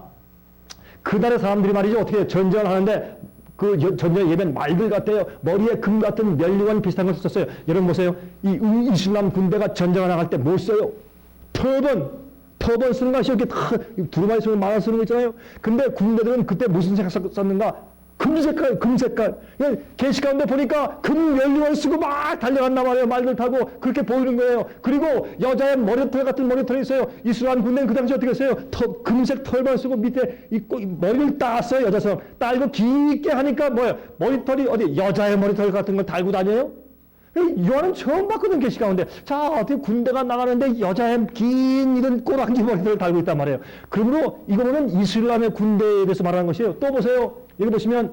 그날의 사람들이 말이죠. 어떻게 전쟁을 하는데 그 전쟁 예배는 말들 같아요. 머리에 금 같은 면류관 비슷한 걸 썼어요. 여러분 보세요. 이 이슬람 군대가 전쟁을 나갈 때 뭘 써요? 터번 쓰는 것이 이렇게 다 두루마리 쓰는 말아 쓰는 거 있잖아요. 근데 군대들은 그때 무슨 색깔 썼는가? 금색깔. 계시 가운데 보니까 금 연료를 쓰고 막 달려간단 말이에요. 말들 타고 그렇게 보이는 거예요. 그리고 여자의 머리털 같은 머리털이 있어요. 이스라엘 군대는 그 당시 어떻게 했어요? 금색 털만 쓰고 밑에 있고 머리를 따았어요. 여자처럼 딸고 깊게 하니까 뭐예요? 머리털이 어디 여자의 머리털 같은 걸 달고 다녀요? 요한은 처음 봤거든, 계시 가운데. 자, 어떻게 군대가 나가는데 여자의 긴 이런 꼬랑지 머리털을 달고 있단 말이에요. 그러므로 이거 보면 이슬람의 군대에 대해서 말하는 것이에요. 또 보세요. 여기 보시면,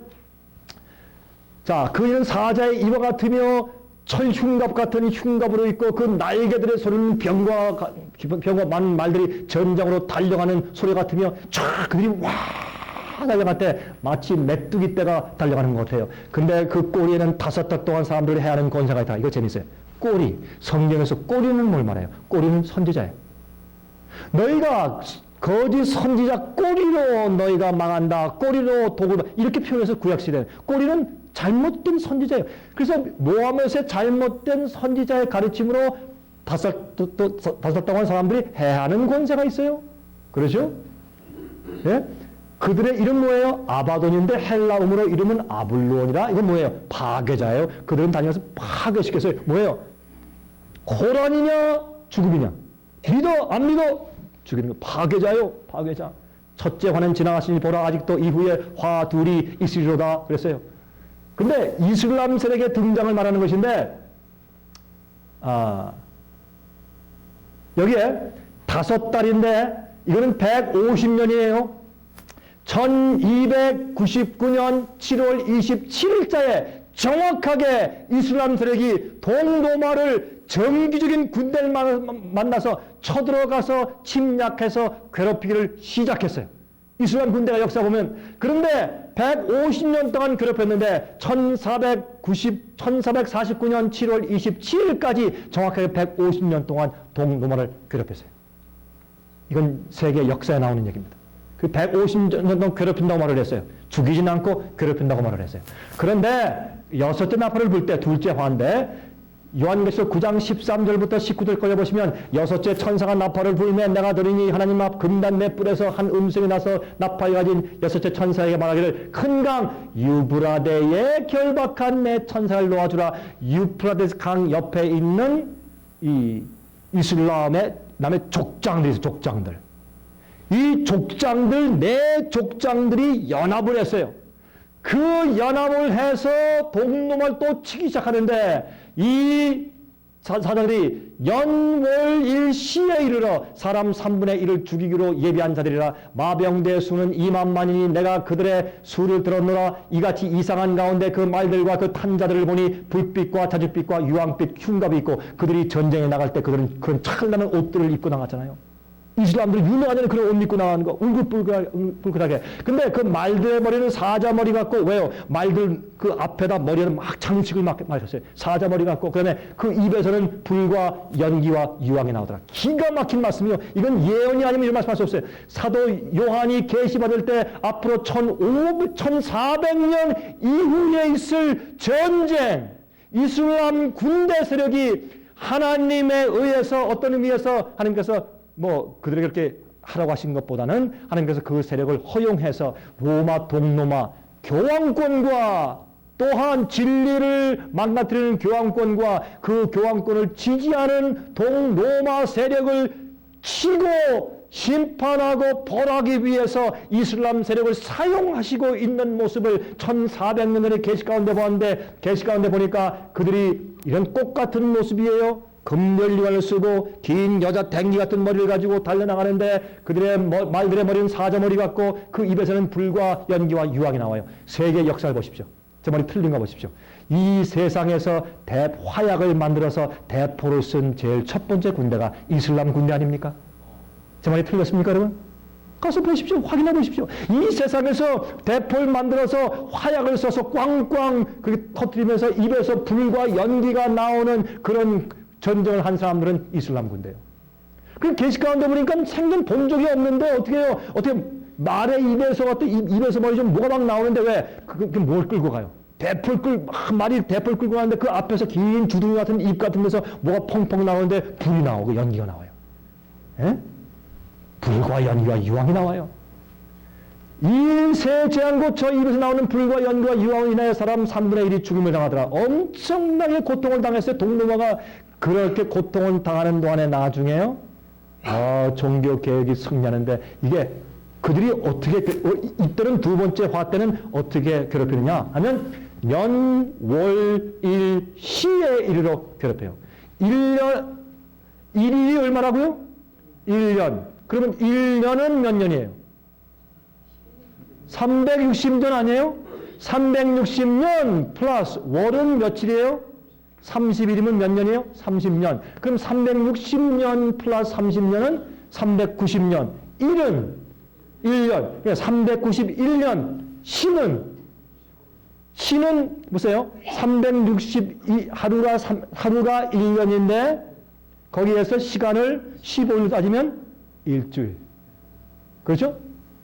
자, 그이는 사자의 이와 같으며 철흉갑 같은 흉갑으로 있고 그 날개들의 소리는 병과 많은 말들이 전장으로 달려가는 소리 같으며 쫙 그들이 와 달려갈 때 마치 메뚜기 떼가 달려가는 것 같아요. 근데 그 꼬리에는 5달 동안 사람들이 해야 하는 권세가 있다. 이거 재밌어요. 꼬리. 성경에서 꼬리는 뭘 말해요? 꼬리는 선지자예요. 너희가 거짓 선지자 꼬리로 너희가 망한다. 꼬리로 독을 이렇게 표현해서 구약시대는 꼬리는 잘못된 선지자예요. 그래서 모하멧의 잘못된 선지자의 가르침으로 5달 동안 사람들이 해야 하는 권세가 있어요. 그렇죠? 예? 그들의 이름 뭐예요? 아바돈인데 헬라음으로 이름은 아블루온이라. 이건 뭐예요? 파괴자예요. 그들은 다니면서 파괴시켰어요. 뭐예요? 코란이냐 죽음이냐? 믿어 안 믿어? 죽이는 거. 파괴자요. 파괴자. 첫째 화는 지나갔으니 보라 아직도 이후에 화 둘이 있으리로다 그랬어요. 근데 이슬람 세력의 등장을 말하는 것인데 여기에 5달인데 이거는 150년이에요. 1299년 7월 27일자에 정확하게 이슬람 세력이 동로마를 정기적인 군대를 만나서 쳐들어가서 침략해서 괴롭히기를 시작했어요. 이슬람 군대가 역사 보면. 그런데 150년 동안 괴롭혔는데 1449년 7월 27일까지 정확하게 150년 동안 동로마를 괴롭혔어요. 이건 세계 역사에 나오는 얘기입니다. 그 150년 동안 괴롭힌다고 말을 했어요. 죽이진 않고 괴롭힌다고 말을 했어요. 그런데 6째 나팔을 불 때 둘째 화인데 요한계시록 9장 13절부터 19절까지 보시면 6째 천사가 나팔을 불면 내가 들으니 하나님 앞 금단 내 뿔에서 한 음성이 나서 나팔이 가진 6째 천사에게 말하기를 큰 강 유브라데에 결박한 내 천사를 놓아주라. 유프라데스 강 옆에 있는 이 이슬람의 남의 족장들이 있어요. 족장들. 이 족장들, 네 족장들이 연합을 했어요. 그 연합을 해서 동로마를 또 치기 시작하는데 이 사자들이 연월일 시에 이르러 사람 3분의 1을 죽이기로 예비한 자들이라. 마병대 수는 2만만이니 내가 그들의 수를 들었노라. 이같이 이상한 가운데 그 말들과 그 탄자들을 보니 불빛과 자줏빛과 유황빛 흉갑이 있고 그들이 전쟁에 나갈 때 그들은 그런 찬란한 옷들을 입고 나갔잖아요. 이슬람들이 유명하다는 그런 옷 입고 나가는 거, 울긋불긋하게. 근데 그 말들의 머리는 사자머리 같고, 왜요? 말들 그 앞에다 머리를 막 장식을 막 하셨어요. 사자머리 같고, 그 다음에 그 입에서는 불과 연기와 유황이 나오더라. 기가 막힌 말씀이요. 이건 예언이 아니면 이런 말씀할 수 없어요. 사도 요한이 계시받을 때 앞으로 1400년 이후에 있을 전쟁, 이슬람 군대 세력이 하나님에 의해서 어떤 의미에서 하나님께서 뭐 그들에게 그렇게 하라고 하신 것보다는 하나님께서 그 세력을 허용해서 로마 동로마 교황권과 또한 진리를 망가뜨리는 교황권과 그 교황권을 지지하는 동로마 세력을 치고 심판하고 벌하기 위해서 이슬람 세력을 사용하시고 있는 모습을 1400년 전에 계시 가운데 보았는데, 계시 가운데 보니까 그들이 이런 꽃 같은 모습이에요. 금연리관을 쓰고 긴 여자 댕기 같은 머리를 가지고 달려나가는데 그들의 말들의 머리는 사자머리 같고 그 입에서는 불과 연기와 유황이 나와요. 세계 역사를 보십시오. 제 말이 틀린 거 보십시오. 이 세상에서 화약을 만들어서 대포를 쓴 제일 첫 번째 군대가 이슬람 군대 아닙니까? 제 말이 틀렸습니까, 여러분? 가서 보십시오. 확인해 보십시오. 이 세상에서 대포를 만들어서 화약을 써서 꽝꽝 그렇게 터뜨리면서 입에서 불과 연기가 나오는 그런 전쟁을 한 사람들은 이슬람 군대예요. 그 계시 가운데 보니까 생전 본 적이 없는데 어떻게 해요? 어떻게 말의 입에서 입에서 머리 좀 뭐가 막 나오는데 왜 그게 뭘 끌고 가요? 말이 대포를 끌고 가는데 그 앞에서 긴 주둥이 같은 입 같은 데서 뭐가 펑펑 나오는데 불이 나오고 연기가 나와요. 예? 불과 연기와 유황이 나와요. 일세 제한고 저 입에서 나오는 불과 연기와 유황을 인하여 사람 3분의 1이 죽음을 당하더라. 엄청나게 고통을 당했어요. 동로마가 그렇게 고통을 당하는 동안에 나중에요. 종교 개혁이 승리하는데 이게 그들이 어떻게 이때는 두 번째 화 때는 어떻게 괴롭히느냐 하면 년, 월, 일, 시에 이르러 괴롭혀요. 1년 1일이 얼마라고요? 1년. 그러면 1년은 몇 년이에요? 360년 아니에요? 360년 플러스 월은 며칠이에요? 30일이면 몇 년이에요? 30년. 그럼 360년 플러스 30년은 390년. 1은 1년. 그러니까 391년. 시는 보세요. 362 하루가 1년인데 거기에서 시간을 15일 따지면 일주일. 그렇죠?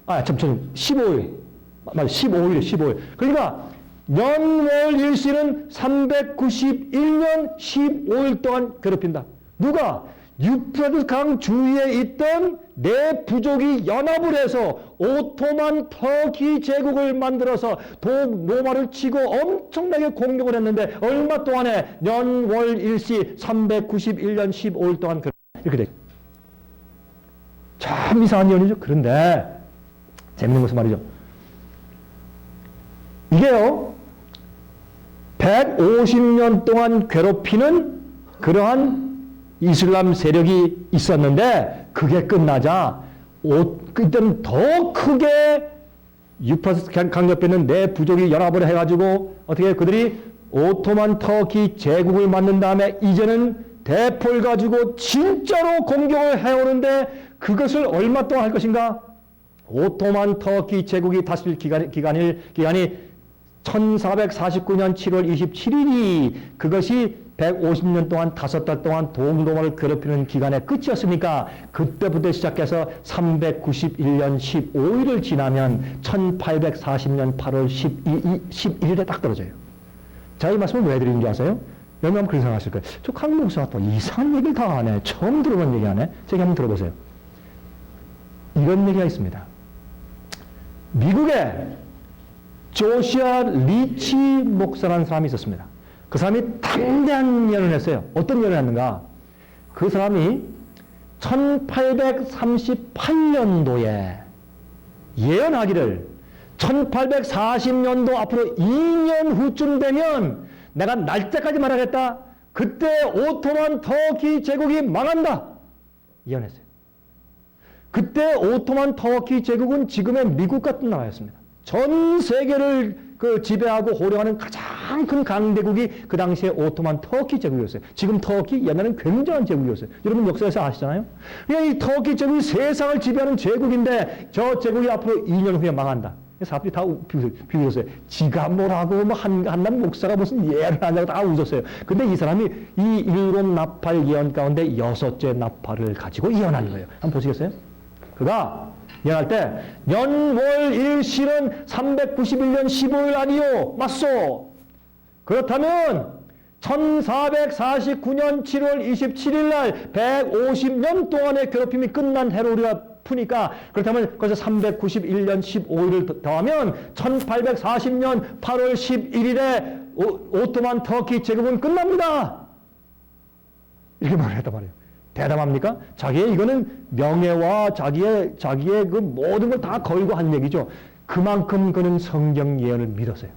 15일. 맞아요. 15일. 그러니까 연월일시는 391년 15일 동안 괴롭힌다. 누가? 유프라tes 강 주위에 있던 네 부족이 연합을 해서 오토만 터키 제국을 만들어서 동로마를 치고 엄청나게 공격을 했는데 얼마 동안에 연월일시 391년 15일 동안 이렇게 돼. 참 이상한 연이죠. 그런데 재밌는 것은 말이죠. 이게요. 150년 동안 괴롭히는 그러한 이슬람 세력이 있었는데 그게 끝나자 그때는 더 크게 유프라tes 강 옆에 있는 네 부족이 연합을 해가지고 어떻게 그들이 오토만 터키 제국을 만든 다음에 이제는 대포를 가지고 진짜로 공격을 해오는데 그것을 얼마 동안 할 것인가? 오토만 터키 제국이 다스릴 기간이 1449년 7월 27일이 그것이 150년 동안 5달 동안 동로마를 괴롭히는 기간의 끝이었으니까 그때부터 시작해서 391년 15일을 지나면 1840년 8월 11일에 딱 떨어져요. 제가 이 말씀을 왜 드리는 줄 아세요? 여러분 그렇게 생각하실 거예요. 저 강 목사가 또 이상한 얘기를 다 하네. 처음 들어본 얘기 하네. 제가 한번 들어보세요. 이런 얘기가 있습니다. 미국에 조시아 리치 목사라는 사람이 있었습니다. 그 사람이 당대한 예언을 했어요. 어떤 예언을 했는가? 그 사람이 1838년도에 예언하기를 1840년도 앞으로 2년 후쯤 되면 내가 날짜까지 말하겠다. 그때 오토만 터키 제국이 망한다. 예언했어요. 그때 오토만 터키 제국은 지금의 미국 같은 나라였습니다. 전 세계를 지배하고 호령하는 가장 가장 큰 강대국이 그 당시에 오토만 터키 제국이었어요. 지금 터키 옛날엔 굉장한 제국이었어요. 여러분 역사에서 아시잖아요. 그러니까 이 터키 제국이 세상을 지배하는 제국인데 저 제국이 앞으로 2년 후에 망한다. 사람들이 다 비웃었어요. 지가 뭐라고 뭐 한남 목사가 무슨 예를 하냐고 다 웃었어요. 근데 이 사람이 이 일곱 나팔 예언 가운데 여섯째 나팔을 가지고 예언한 거예요. 한번 보시겠어요? 그가 예언할 때 년월 일실은 391년 15일 아니요. 맞소. 그렇다면 1449년 7월 27일 날 150년 동안의 괴롭힘이 끝난 해로 우리가 푸니까 그렇다면 거기서 391년 15일을 더하면 1840년 8월 11일에 오토만 터키 제국은 끝납니다. 이렇게 말을 했단 말이에요. 대담합니까? 자기의 이거는 명예와 자기의 그 모든 걸 다 걸고 한 얘기죠. 그만큼 그는 성경 예언을 믿었어요.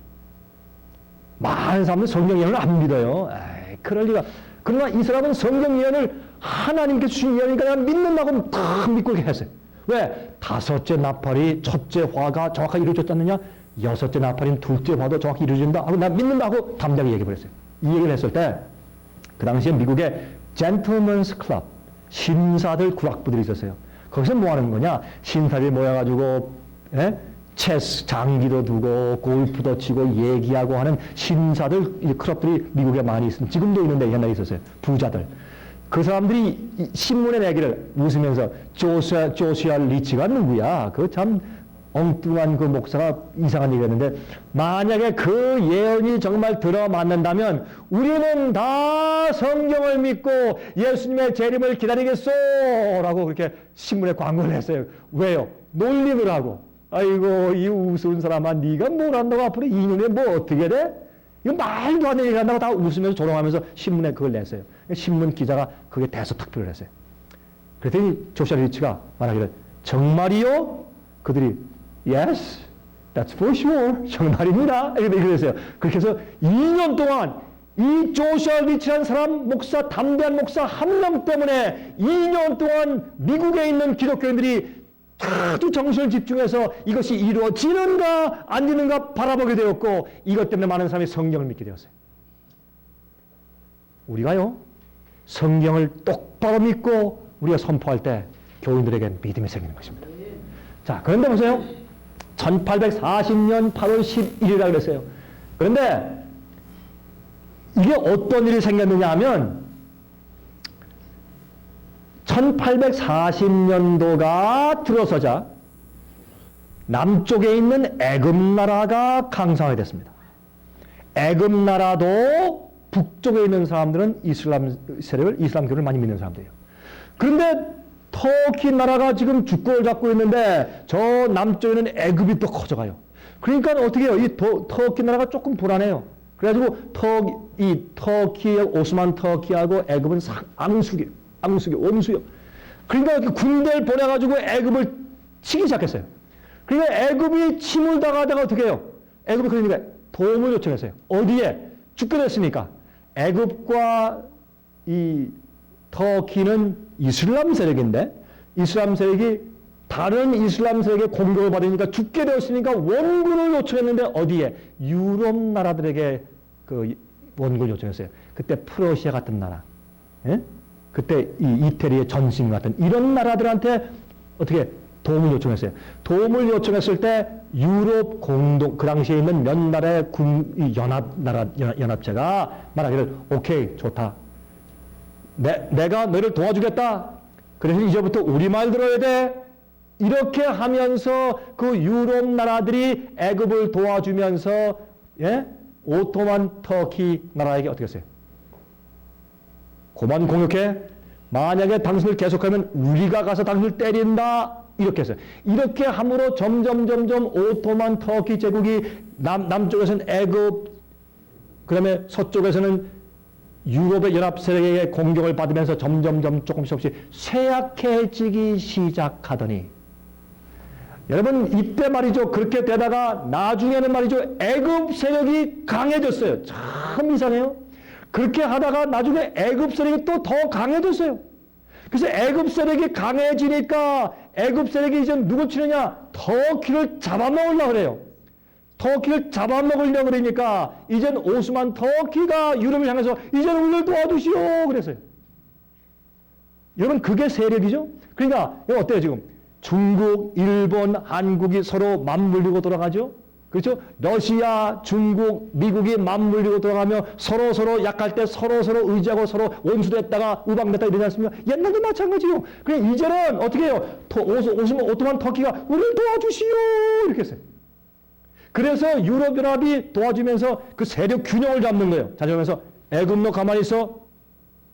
많은 사람들은 성경 예언을 안 믿어요. 에이, 그럴 리가. 그러나 이 사람은 성경 예언을 하나님께 주신 예언이니까 내가 믿는다고 다 믿고 이렇게 했어요. 왜? 다섯째 나팔이 첫째 화가 정확하게 이루어졌지 않느냐? 여섯째 나팔인 둘째 화도 정확히 이루어진다 하고 나 믿는다 하고 담대하게 얘기해버렸어요. 이 얘기를 했을 때 그 당시에 미국의 젠틀먼스 클럽 신사들 구락부들이 있었어요. 거기서 뭐 하는 거냐? 신사들이 모여가지고 체스 장기도 두고 골프도 치고 얘기하고 하는 신사들 클럽들이 미국에 많이 있습니다. 지금도 있는데 옛날에 있었어요. 부자들. 그 사람들이 신문에 내기를 웃으면서 조시아 리치가 누구야? 그 참 엉뚱한 그 목사가 이상한 얘기를 했는데 만약에 그 예언이 정말 들어맞는다면 우리는 다 성경을 믿고 예수님의 재림을 기다리겠소 라고 그렇게 신문에 광고를 했어요. 왜요? 놀림을 하고 아이고 이 우스운 사람아 네가 뭘 한다고 앞으로 2년 후에 뭐 어떻게 돼? 이거 말도 안 되는 얘기 한다고 다 웃으면서 조롱하면서 신문에 그걸 냈어요. 신문 기자가 그게 대서특필을 했어요. 그랬더니 조시아 리치가 말하기를 정말이요? 그들이 Yes, that's for sure. 정말입니다. 이렇게 그랬어요. 그렇게 해서 2년 동안 이 조시아 리치라는 사람 목사, 담대한 목사 한 명 때문에 2년 동안 미국에 있는 기독교인들이 아주 정신을 집중해서 이것이 이루어지는가 안 되는가 바라보게 되었고 이것 때문에 많은 사람이 성경을 믿게 되었어요. 우리가요 성경을 똑바로 믿고 우리가 선포할 때 교인들에게 믿음이 생기는 것입니다. 자, 그런데 보세요. 1840년 8월 11일이라고 그랬어요. 그런데 이게 어떤 일이 생겼느냐 하면 1840년도가 들어서자 남쪽에 있는 애굽 나라가 강성하게 됐습니다. 애굽 나라도 북쪽에 있는 사람들은 이슬람 세력을, 이슬람교를 많이 믿는 사람들이에요. 그런데 터키 나라가 지금 주권을 잡고 있는데 저 남쪽에는 애굽이 또 커져가요. 그러니까 어떻게 해요? 이 터키 나라가 조금 불안해요. 그래가지고 이 터키의 오스만 터키하고 애굽은 앙숙이에요. 원수요. 그러니까 이렇게 군대를 보내가지고 애굽을 치기 시작했어요. 그러니까 애굽이 침을 당하다가 어떻게 해요? 애굽이 그러니까 도움을 요청했어요. 어디에? 죽게 됐으니까. 애굽과 이 터키는 이슬람 세력인데 이슬람 세력이 다른 이슬람 세력의 공격을 받으니까 죽게 되었으니까 원군을 요청했는데 어디에? 유럽 나라들에게 그 원군을 요청했어요. 그때 프러시아 같은 나라, 예? 그때 이 이태리의 전신 같은 이런 나라들한테 어떻게 도움을 요청했어요. 도움을 요청했을 때 유럽 공동 그 당시에 있는 몇 나라의 연합체가 말하기를 오케이 좋다. 내가 너를 도와주겠다. 그래서 이제부터 우리 말 들어야 돼. 이렇게 하면서 그 유럽 나라들이 애굽을 도와주면서 오토만 터키 나라에게 어떻게 했어요? 고만 공격해. 만약에 당신을 계속하면 우리가 가서 당신을 때린다. 이렇게 했어요. 이렇게 함으로 점점 오토만 터키 제국이 남쪽에서는 애굽, 그 다음에 서쪽에서는 유럽의 연합 세력의 공격을 받으면서 점점 조금씩 쇠약해지기 시작하더니 여러분 이때 말이죠. 그렇게 되다가 나중에는 말이죠. 애굽 세력이 강해졌어요. 참 이상해요. 그렇게 하다가 나중에 애굽 세력이 또 더 강해졌어요. 그래서 애굽 세력이 강해지니까 애굽 세력이 이제 누구 치느냐? 터키를 잡아먹으려고 그래요. 터키를 잡아먹으려고 그러니까 이젠 오스만 터키가 유럽을 향해서 이제는 우리를 도와주시오 그랬어요. 여러분 그게 세력이죠. 그러니까 이거 어때요 지금? 중국, 일본, 한국이 서로 맞물리고 돌아가죠. 그렇죠? 러시아, 중국, 미국이 맞물리고 돌아가며 서로 약할 때 서로 의지하고 서로 원수됐다가 우방됐다 이러지 않습니까? 옛날도 마찬가지요. 그냥 이제는 어떻게 해요? 오스만 터키가 우리를 도와주시오 이렇게 했어요. 그래서 유럽연합이 도와주면서 그 세력 균형을 잡는 거예요. 자정하면서 애굽 너 가만히 있어.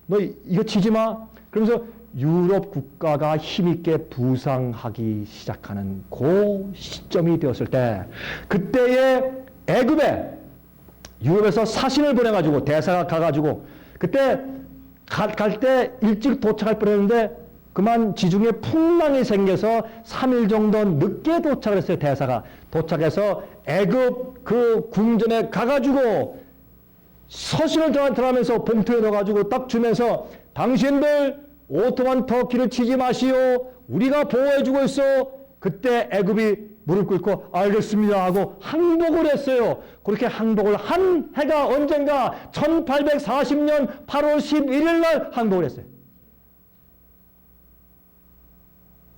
너 이거 치지 마. 그러면서 유럽 국가가 힘있게 부상하기 시작하는 그 시점이 되었을 때 그때의 애굽에 유럽에서 사신을 보내가지고 대사가 가가지고 그때 갈 때 일찍 도착할 뻔했는데 그만 지중해 풍랑이 생겨서 3일 정도 늦게 도착을 했어요. 대사가 도착해서 애굽 그 궁전에 가가지고 서신을 들어가면서 봉투에 넣어가지고 딱 주면서 당신들 오토만 터키를 치지 마시오. 우리가 보호해주고 있어. 그때 애굽이 무릎 꿇고 알겠습니다 하고 항복을 했어요. 그렇게 항복을 한 해가 언젠가 1840년 8월 11일 날 항복을 했어요.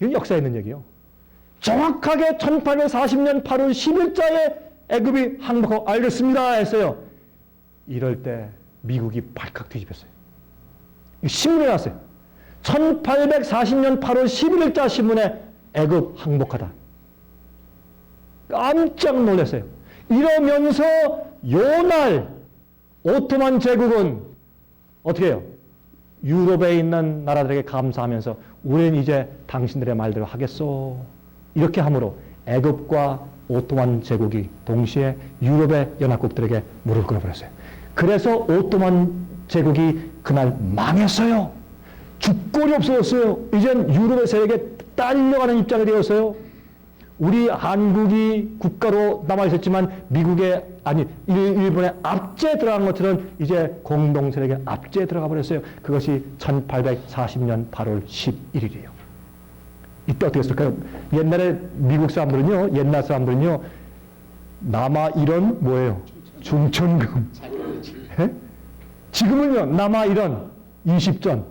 이건 역사에 있는 얘기예요. 정확하게 1840년 8월 10일자에 애굽이 항복하고 알겠습니다 했어요. 이럴 때 미국이 발칵 뒤집혔어요. 신문에 났어요. 1840년 8월 11일자 신문에 애굽 항복하다. 깜짝 놀랐어요. 이러면서 요날 오토만 제국은 어떻게 해요? 유럽에 있는 나라들에게 감사하면서 우리는 이제 당신들의 말대로 하겠소. 이렇게 함으로 애굽과 오토만 제국이 동시에 유럽의 연합국들에게 무릎 꿇어버렸어요. 그래서 오토만 제국이 그날 망했어요. 주권이 없어졌어요. 이젠 유럽의 세력에 딸려가는 입장이 되었어요. 우리 한국이 국가로 남아있었지만 미국의 일본의 압제에 들어간 것처럼 이제 공동 세력의 압제에 들어가 버렸어요. 그것이 1840년 8월 11일이에요. 이때 어떻게 했을까요? 옛날에 미국 사람들은요, 옛날 사람들은요, 남아일원 뭐예요? 중천금. 예? 지금은요, 남아일원 20전.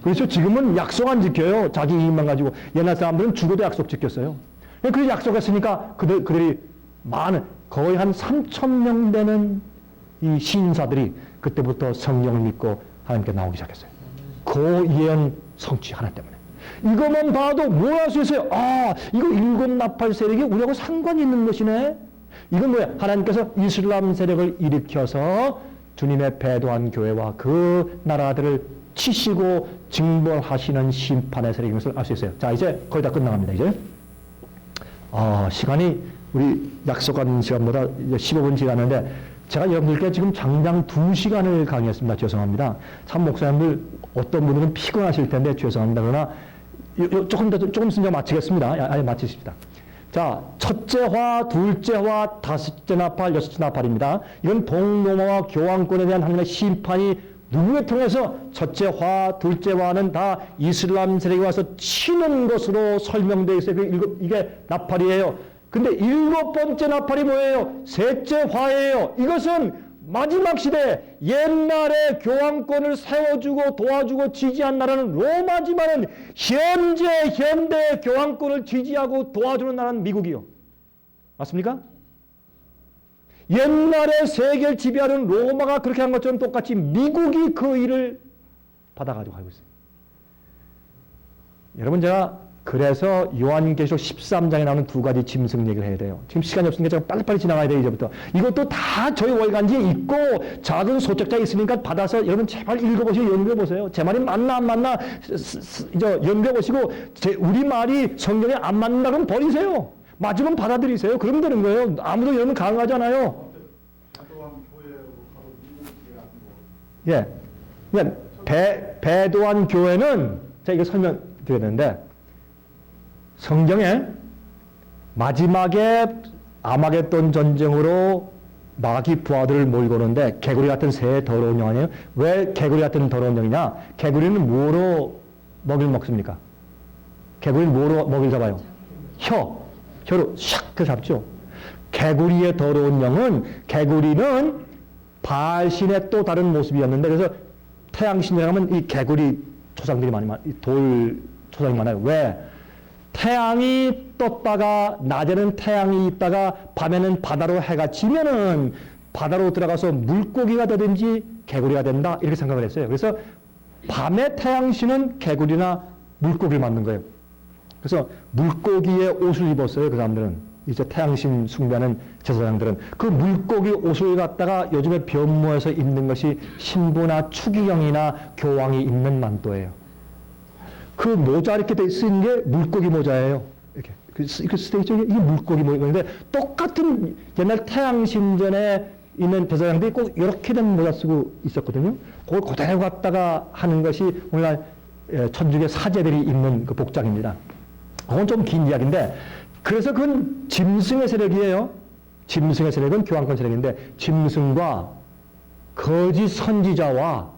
그렇죠? 지금은 약속 안 지켜요. 자기 이익만 가지고. 옛날 사람들은 죽어도 약속 지켰어요. 그래서 약속했으니까 그들이 거의 한 3,000명 되는 이 신사들이 그때부터 성령을 믿고 하나님께 나오기 시작했어요. 그 예언 성취 하나 때문에. 이것만 봐도 뭘 할 수 있어요? 아, 이거 일곱 나팔 세력이 우리하고 상관이 있는 것이네? 이건 뭐야? 하나님께서 이슬람 세력을 일으켜서 주님의 배도한 교회와 그 나라들을 치시고 징벌하시는 심판의 세력인 것을 알 수 있어요. 자, 이제 거의 다 끝나갑니다, 이제. 시간이 우리 약속한 시간보다 이제 15분 지났는데, 제가 여러분들께 지금 장장 2시간을 강의했습니다. 죄송합니다. 참 목사님들 어떤 분들은 피곤하실 텐데 죄송합니다. 그러나 조금 있으면 마치겠습니다. 아예 마치십시다. 자, 첫째 화, 둘째 화, 다섯째 나팔, 여섯째 나팔입니다. 이건 동로마와 교황권에 대한 하나님의 심판이 누구에 통해서 첫째 화, 둘째 화는 다 이슬람 세력이 와서 치는 것으로 설명되어 있어요. 이게 나팔이에요. 근데 일곱 번째 나팔이 뭐예요? 셋째 화예요. 이것은 마지막 시대 옛날에 교황권을 세워주고 도와주고 지지한 나라는 로마지만은 현대 교황권을 지지하고 도와주는 나라는 미국이요. 맞습니까? 옛날에 세계를 지배하는 로마가 그렇게 한 것처럼 똑같이 미국이 그 일을 받아가지고 하고 있어요. 여러분, 제가 그래서 요한계시록 13장에 나오는 두 가지 짐승 얘기를 해야 돼요. 지금 시간이 없으니까 제가 빨리빨리 지나가야 돼요, 이제부터. 이것도 다 저희 월간지에 있고 작은 소책자에 있으니까 받아서 여러분 제발 읽어보시고 연구해보세요. 제 말이 맞나 안 맞나 연구해보시고 우리 말이 성경에 안 맞는다 그러면 버리세요. 맞으면 받아들이세요. 그러면 되는 거예요. 아무도 여러분 강하잖아요. 예. 배도한 교회는 제가 이거 설명드려야 되는데 성경에 마지막에 아마겟돈 전쟁으로 마귀 부하들을 몰고 오는데 개구리 같은 새 더러운 영 아니에요? 왜 개구리 같은 더러운 영이냐? 개구리는 뭐로 먹이를 먹습니까? 개구리는 뭐로 먹이를 잡아요? 혀로 샥 잡죠. 개구리의 더러운 영은, 개구리는 바알신의 또 다른 모습이었는데, 그래서 태양신이라 하면 이 개구리 초상들이 돌 초상이 많아요. 왜? 태양이 떴다가 낮에는 태양이 있다가 밤에는 바다로 해가 지면은 바다로 들어가서 물고기가 되든지 개구리가 된다, 이렇게 생각을 했어요. 그래서 밤에 태양신은 개구리나 물고기를 만든 거예요. 그래서 물고기의 옷을 입었어요. 그 사람들은. 이제 태양신 숭배하는 제사장들은 그 물고기 옷을 갖다가 요즘에 변모해서 입는 것이 신부나 추기경이나 교황이 입는 만도예요. 그 모자 이렇게 돼 쓰인 게 물고기 모자예요. 이렇게 쓰여 있죠. 이게 물고기 모자인데 똑같은 옛날 태양신전에 있는 제사장들이 꼭 이렇게 된 모자 쓰고 있었거든요. 그걸 그대로 갖다가 하는 것이 오늘날 천주교 사제들이 입는 그 복장입니다. 그건 좀 긴 이야기인데, 그래서 그건 짐승의 세력이에요. 짐승의 세력은 교황권 세력인데, 짐승과 거짓 선지자와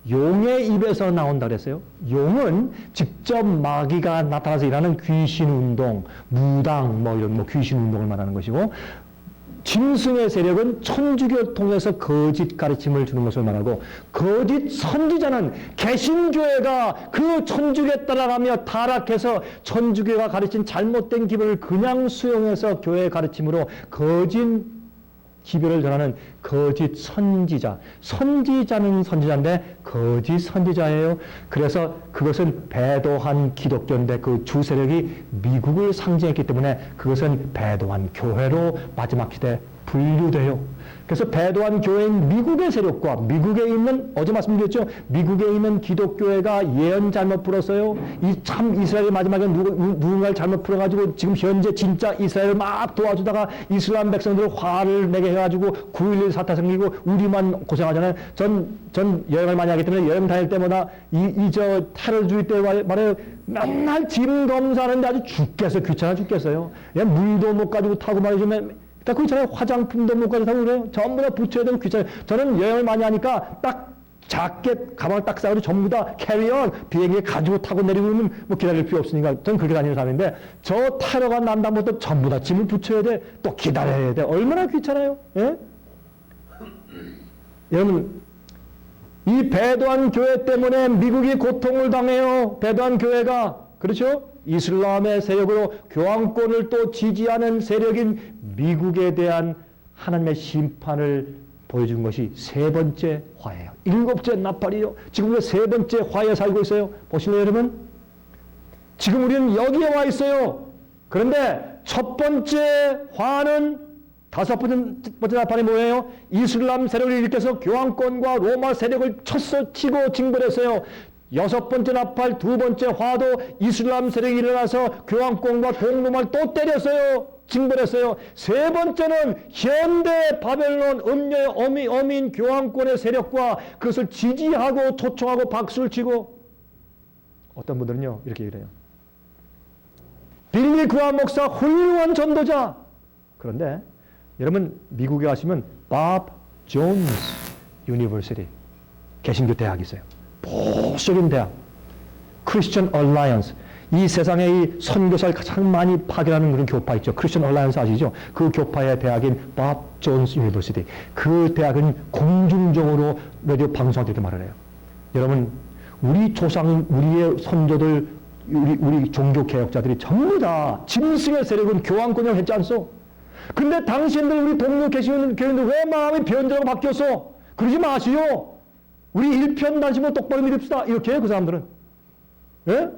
용의 입에서 나온다 그랬어요. 용은 직접 마귀가 나타나서 일하는 귀신 운동, 무당, 이런 귀신 운동을 말하는 것이고, 짐승의 세력은 천주교 통해서 거짓 가르침을 주는 것을 말하고, 거짓 선지자는 개신교회가 그 천주교에 따라가며 타락해서 천주교가 가르친 잘못된 기별을 그냥 수용해서 교회의 가르침으로 거짓 기별을 전하는 거짓 선지자. 선지자는 선지자인데 거짓 선지자예요. 그래서 그것은 배도한 기독교인데 그 주세력이 미국을 상징했기 때문에 그것은 배도한 교회로 마지막 시대에 분류돼요. 그래서 배도한 교회인 미국의 세력과 미국에 있는, 어제 말씀드렸죠, 미국에 있는 기독교회가 예언 잘못 풀었어요. 이 참 이스라엘이 마지막에 누군가를 잘못 풀어가지고 지금 현재 진짜 이스라엘을 막 도와주다가 이슬람 백성들 화를 내게 해가지고 9.11 사태 생기고 우리만 고생하잖아요. 전 여행을 많이 하기 때문에 여행 다닐 때마다 저 테러주의 때 말해요. 맨날 짐 검사하는데 아주 죽겠어요. 귀찮아 죽겠어요. 물도 못 가지고 타고 말이죠. 딱 그렇잖아요. 화장품도 못 가지고 타고 그래요. 전부 다 붙여야 되고 귀찮아요. 저는 여행을 많이 하니까 딱 자켓, 가방을 딱 싸가지고 전부 다 캐리언, 비행기에 가지고 타고 내리면 뭐 기다릴 필요 없으니까 저는 그렇게 다니는 사람인데, 저 테러가 난 다음부터 전부 다 짐을 붙여야 돼. 또 기다려야 돼. 얼마나 귀찮아요. 예? 여러분, 이 배도한 교회 때문에 미국이 고통을 당해요. 배도한 교회가. 그렇죠? 이슬람의 세력으로 교황권을 또 지지하는 세력인 미국에 대한 하나님의 심판을 보여준 것이 세 번째 화예요. 일곱째 나팔이요. 지금 우리가 세 번째 화에 살고 있어요. 보실래요, 여러분? 지금 우리는 여기에 와 있어요. 그런데 첫 번째 화는, 다섯 번째 나팔이 뭐예요? 이슬람 세력을 일으켜서 교황권과 로마 세력을 치고 징벌했어요. 여섯 번째 나팔, 두 번째 화도 이슬람 세력이 일어나서 교황권과 동로마를 또 때렸어요. 징벌했어요. 세 번째는 현대 바벨론 음녀의 어민 교황권의 세력과 그것을 지지하고 초청하고 박수를 치고, 어떤 분들은요 이렇게 얘기해요. 빌리 그라함 목사 훌륭한 전도자. 그런데 여러분 미국에 가시면 밥 존스 유니버시티 개신교 대학이 있어요. 보수적인 대학, 크리스천 얼라이언스. 이 세상에 이 선교사를 가장 많이 파견하는 그런 교파 있죠. 크리스천 얼라이언스 아시죠? 그 교파의 대학인 밥 존스 유니버시티. 그 대학은 공중적으로 라디오 방송할 때 말을 해요. 여러분, 우리 조상, 우리의 선조들, 우리 종교 개혁자들이 전부 다 짐승의 세력은 교황권을 했지 않소? 근데 당신들, 우리 동료 계시는 교인들 왜 마음이 변절하고 바뀌었어? 그러지 마시오. 우리 일편단심으로 똑바로 믿읍시다. 이렇게 해요, 그 사람들은. 예?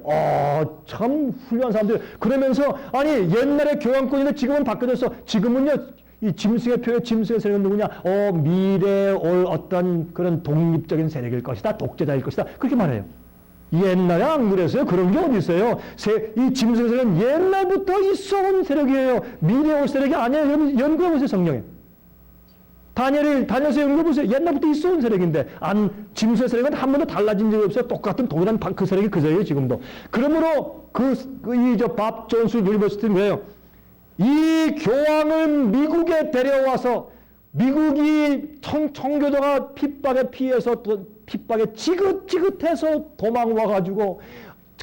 참 훌륭한 사람들. 그러면서, 아니, 옛날에 교황권인데 지금은 바뀌어졌어. 지금은요, 이 짐승의 표현, 짐승의 세력은 누구냐? 미래에 올 어떤 그런 독립적인 세력일 것이다. 독재자일 것이다. 그렇게 말해요. 옛날에 안 그랬어요? 그런 게 어디 있어요? 이 짐승의 세력은 옛날부터 있어온 세력이에요. 미래에 올 세력이 아니에요. 여러분, 연구해보세요, 성경에. 다니엘서 연구해보세요. 옛날부터 있어온 세력인데, 짐승의 세력은 한 번도 달라진 적이 없어요. 똑같은 동일한 그 세력이 그 세력이에요, 지금도. 그러므로, 밥 존스 유니버시티는 뭐예요? 이 교황을 미국에 데려와서, 미국이 청교도가 핍박에 피해서, 핍박에 지긋지긋해서 도망와가지고,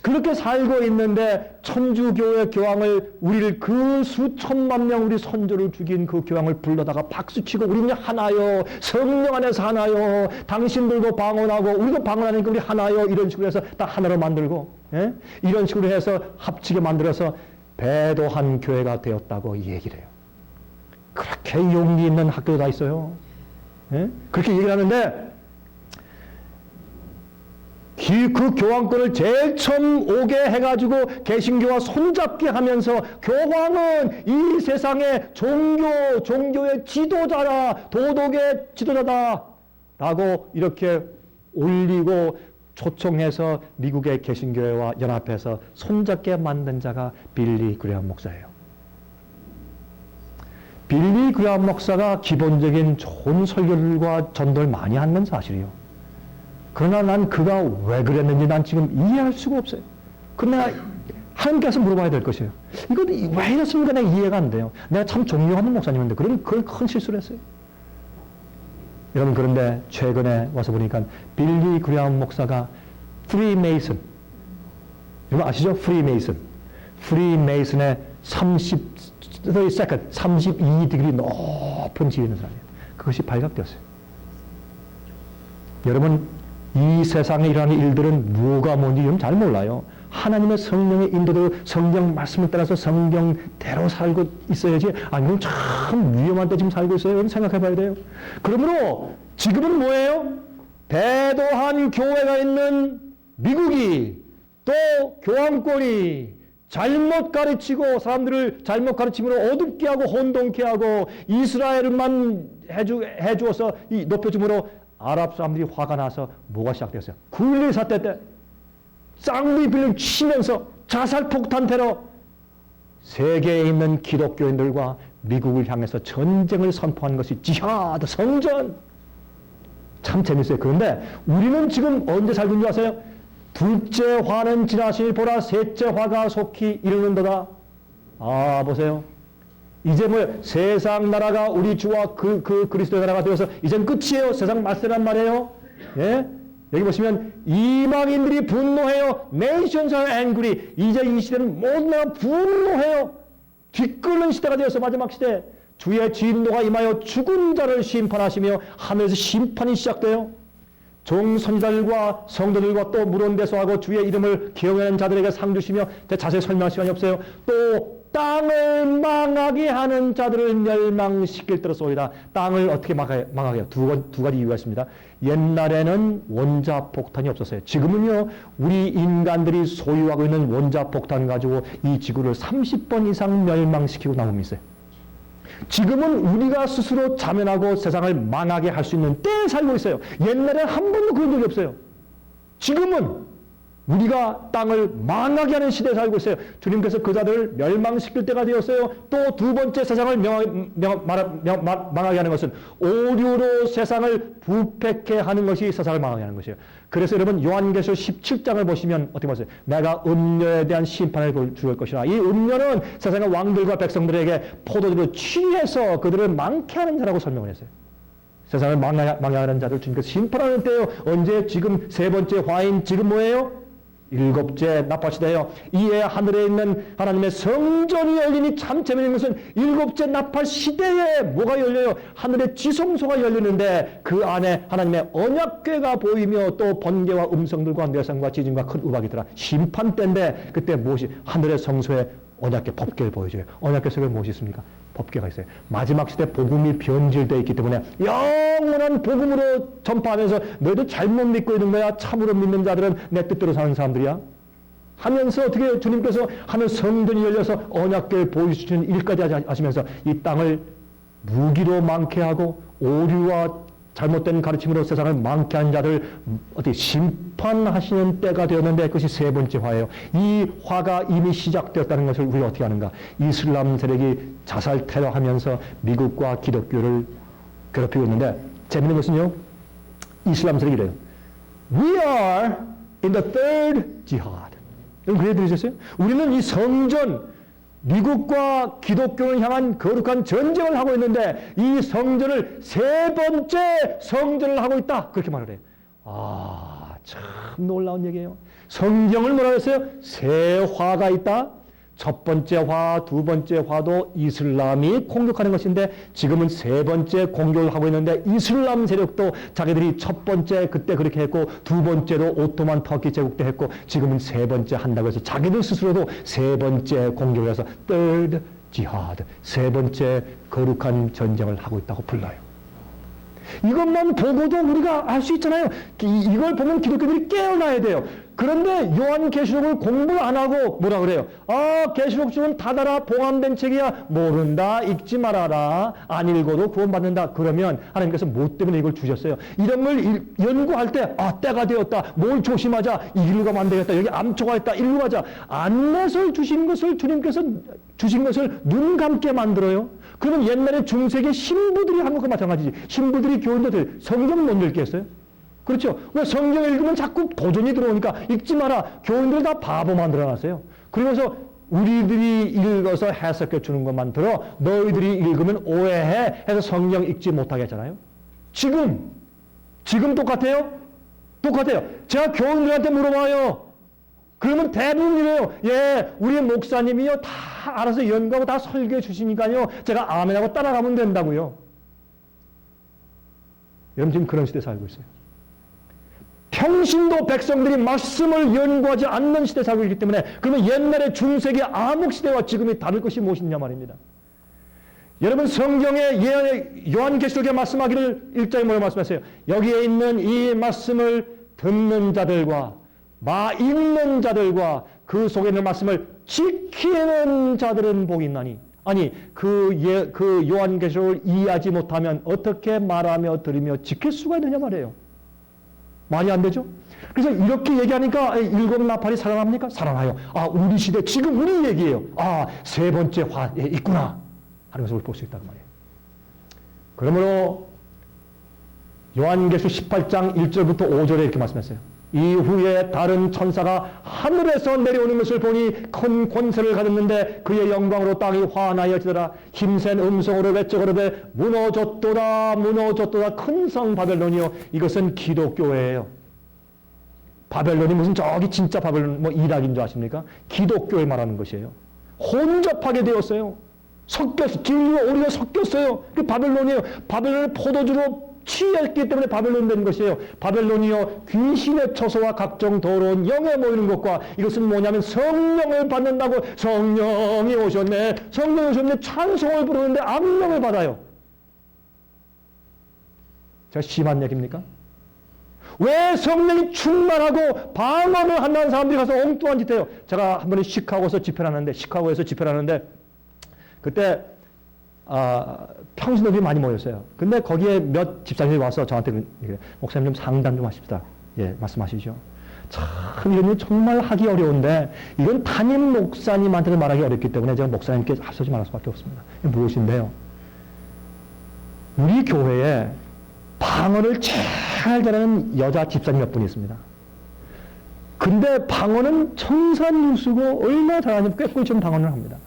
그렇게 살고 있는데 천주교회 교황을 우리를 그 수천만 명 우리 선조를 죽인 그 교황을 불러다가 박수치고 우리는 하나요. 성령 안에서 하나요. 당신들도 방언하고 우리도 방언하니까 우리 하나요. 이런 식으로 해서 딱 하나로 만들고 예? 이런 식으로 해서 합치게 만들어서 배도한 교회가 되었다고 얘기를 해요. 그렇게 용기 있는 학교도 다 있어요. 예? 그렇게 얘기를 하는데 그 교황권을 제일 처음 오게 해가지고 개신교와 손잡게 하면서 교황은 이 세상의 종교의 지도자라, 도덕의 지도자다 라고 이렇게 올리고 초청해서 미국의 개신교회와 연합해서 손잡게 만든 자가 빌리 그레엄 목사예요. 빌리 그레엄 목사가 기본적인 좋은 설교들과 전도를 많이 하는 사실이에요. 그러나 난 그가 왜 그랬는지 난 지금 이해할 수가 없어요. 그러나 하나님께서 물어봐야 될 것이에요. 이거 왜 이랬습니까? 내가 이해가 안 돼요. 내가 참 존경하는 목사님인데 그걸 큰 실수를 했어요. 여러분 그런데 최근에 와서 보니까 빌리 그레엄 목사가 프리메이슨 여러분 아시죠? 프리메이슨의 32디그리 높은 지위에 있는 사람이에요. 그것이 발각되었어요. 여러분 이 세상에 일어나는 일들은 뭐가 뭔지 좀 잘 몰라요. 하나님의 성령의 인도대로 성경 말씀을 따라서 성경대로 살고 있어야지 아니면 참 위험한 데 지금 살고 있어요. 여러분 생각해 봐야 돼요. 그러므로 지금은 뭐예요? 배도한 교회가 있는 미국이 또 교황권이 잘못 가르치고 사람들을 잘못 가르침으로 어둡게 하고 혼동케 하고 이스라엘만 해주어서 높여줌으로 아랍 사람들이 화가 나서 뭐가 시작됐어요? 9.11 사태 때 쌍둥이 빌딩 치면서 자살폭탄 테러 세계에 있는 기독교인들과 미국을 향해서 전쟁을 선포한 것이 지하드 성전 참 재밌어요. 그런데 우리는 지금 언제 살고 있는 줄 아세요? 둘째 화는 지나시니 보라 셋째 화가 속히 이르는도다. 아 보세요. 이제 뭐 세상 나라가 우리 주와 그 그리스도의 나라가 되어서 이젠 끝이에요. 세상 말세란 말이에요. 예? 여기 보시면 이방인들이 분노해요. Nations are angry. 이제 이 시대는 모든 나라가 분노해요. 뒤끓는 시대가 되어서 마지막 시대. 주의 진노가 임하여 죽은 자를 심판하시며 하늘에서 심판이 시작돼요. 종선지자들과 성도들과 또 물온대소하고 주의 이름을 기억하는 자들에게 상 주시며 자세히 설명할 시간이 없어요. 또 땅을 망하게 하는 자들을 멸망시킬 때로소이다. 땅을 어떻게 망하게 해요? 두 가지 이유가 있습니다. 옛날에는 원자폭탄이 없었어요. 지금은요 우리 인간들이 소유하고 있는 원자폭탄 가지고 이 지구를 30번 이상 멸망시키고 남음이 있어요. 지금은 우리가 스스로 자면하고 세상을 망하게 할 수 있는 때에 살고 있어요. 옛날에는 한 번도 그런 적이 없어요. 지금은 우리가 땅을 망하게 하는 시대에 살고 있어요. 주님께서 그 자들을 멸망시킬 때가 되었어요. 또 두 번째 세상을 망하게 하는 것은 오류로 세상을 부패케 하는 것이 세상을 망하게 하는 것이에요. 그래서 여러분 요한계시록 17장을 보시면 어떻게 보세요? 내가 음료에 대한 심판을 줄 것이라. 이 음료는 세상의 왕들과 백성들에게 포도주로 취해서 그들을 망케 하는 자라고 설명을 했어요. 세상을 망하는 자를 주님께서 심판하는 때요. 언제? 지금 세 번째 화인 지금 뭐예요? 일곱째 나팔시대예요. 이에 하늘에 있는 하나님의 성전이 열리니 참 재미있는 것은 일곱째 나팔시대에 뭐가 열려요? 하늘의 지성소가 열리는데 그 안에 하나님의 언약궤가 보이며 또 번개와 음성들과 뇌성과 지진과 큰 우박이 들어 심판때인데 그때 무엇이 하늘의 성소에 언약궤 법궤를 보여줘요. 언약궤 속에 무엇이 있습니까? 법궤가 있어요. 마지막 시대 복음이 변질되어 있기 때문에 영원한 복음으로 전파하면서 너희도 잘못 믿고 있는 거야. 참으로 믿는 자들은 내 뜻대로 사는 사람들이야. 하면서 어떻게 주님께서 하늘 성전이 열려서 언약궤를 보여주시는 일까지 하시면서 이 땅을 무기로 망케 하고 오류와 잘못된 가르침으로 세상을 망케 한 자들 어떻게 심판하시는 때가 되었는데 그것이 세 번째 화예요. 이 화가 이미 시작되었다는 것을 우리가 어떻게 하는가? 이슬람 세력이 자살 테러하면서 미국과 기독교를 괴롭히고 있는데 재밌는 것은요. 이슬람 세력이 이래요. We are in the third jihad. 여러분 그래 들으셨어요? 우리는 이 성전 미국과 기독교를 향한 거룩한 전쟁을 하고 있는데 이 성전을 세 번째 성전을 하고 있다. 그렇게 말을 해요. 아, 참 놀라운 얘기예요. 성경을 뭐라고 했어요? 세 화가 있다. 첫 번째 화, 두 번째 화도 이슬람이 공격하는 것인데 지금은 세 번째 공격을 하고 있는데 이슬람 세력도 자기들이 첫 번째 그때 그렇게 했고 두 번째로 오토만 터키 제국 때 했고 지금은 세 번째 한다고 해서 자기들 스스로도 세 번째 공격을 해서 third jihad, 세 번째 거룩한 전쟁을 하고 있다고 불러요. 이것만 보고도 우리가 알 수 있잖아요. 이걸 보면 기독교들이 깨어나야 돼요. 그런데 요한계시록을 공부를 안 하고 뭐라 그래요? 아, 계시록书는 닫아라, 봉함된 책이야. 모른다, 읽지 말아라. 안 읽어도 구원받는다. 그러면 하나님께서 뭐 때문에 이걸 주셨어요? 이런 걸 연구할 때, 아, 때가 되었다. 뭘 조심하자. 이 길로 가면 안 되겠다. 여기 암초가 있다. 일로 가자. 안내서 주신 것을 주님께서 주신 것을 눈 감게 만들어요. 그러면 옛날에 중세기 신부들이 한 것과 마찬가지지. 신부들이 교인들 성경 못 읽겠어요? 그렇죠. 왜 성경 읽으면 자꾸 도전이 들어오니까 읽지 마라. 교인들 다 바보 만들어놨어요. 그러면서 우리들이 읽어서 해석해 주는 것만 들어 너희들이 읽으면 오해해 해서 성경 읽지 못하게 했잖아요. 지금 똑같아요? 똑같아요. 제가 교인들한테 물어봐요. 그러면 대부분 이래요. 예, 우리 목사님이요 다 알아서 연구하고 다 설교해 주시니까요 제가 아멘하고 따라가면 된다고요. 여러분 지금 그런 시대에 살고 있어요. 평신도 백성들이 말씀을 연구하지 않는 시대에 살고 있기 때문에 그러면 옛날의 중세기 암흑 시대와 지금이 다를 것이 무엇이냐 말입니다. 여러분 성경의 요한계시록에 말씀하기를 1장에 뭐라고 말씀하세요? 여기에 있는 이 말씀을 듣는 자들과 읽는 자들과 그 속에 있는 말씀을 지키는 자들은 복이 있나니. 아니 그 요한계시록을 이해하지 못하면 어떻게 말하며 들으며 지킬 수가 있느냐 말이에요. 말이 안 되죠? 그래서 이렇게 얘기하니까 일곱 나팔이 살아납니까? 살아나요. 아, 우리 시대 지금 우리 얘기예요. 아, 세 번째 화에 있구나 하는 것을 볼 수 있다는 말이에요. 그러므로 요한계시록 18장 1절부터 5절에 이렇게 말씀했어요. 이후에 다른 천사가 하늘에서 내려오는 것을 보니 큰 권세를 가졌는데 그의 영광으로 땅이 환하여지더라. 힘센 음성으로 외쳐 가로되 무너졌도다 무너졌도다 큰 성 바벨론이요. 이것은 기독교예요. 바벨론이 무슨 저기 진짜 바벨론 뭐 이락인 줄 아십니까? 기독교에 말하는 것이에요. 혼잡하게 되었어요. 섞였어. 진리와 오리가 섞였어요. 그 바벨론이에요. 바벨론을 포도주로 취했기 때문에 바벨론 된 것이에요. 바벨론이요 귀신의 처소와 각종 더러운 영에 모이는 것과 이것은 뭐냐면 성령을 받는다고. 성령이 오셨네. 성령이 오셨네. 찬송을 부르는데 악령을 받아요. 제가 심한 얘기입니까? 왜 성령이 충만하고 방언을 한다는 사람들이 가서 엉뚱한 짓 해요. 제가 한 번에 시카고에서 집회를 하는데 그때 평신도들이 많이 모였어요. 근데 거기에 몇 집사님이 와서 저한테 목사님 좀 상담 좀 하십시다. 예, 말씀하시죠. 참 이런 일 정말 하기 어려운데 이건 담임 목사님한테도 말하기 어렵기 때문에 제가 목사님께 앞서지 말할 수밖에 없습니다. 무엇인데요? 우리 교회에 방언을 잘 잘하는 여자 집사님 몇 분이 있습니다. 근데 방언은 청산유수고 얼마나 잘하냐면 꾀꼬리처럼 방언을 합니다.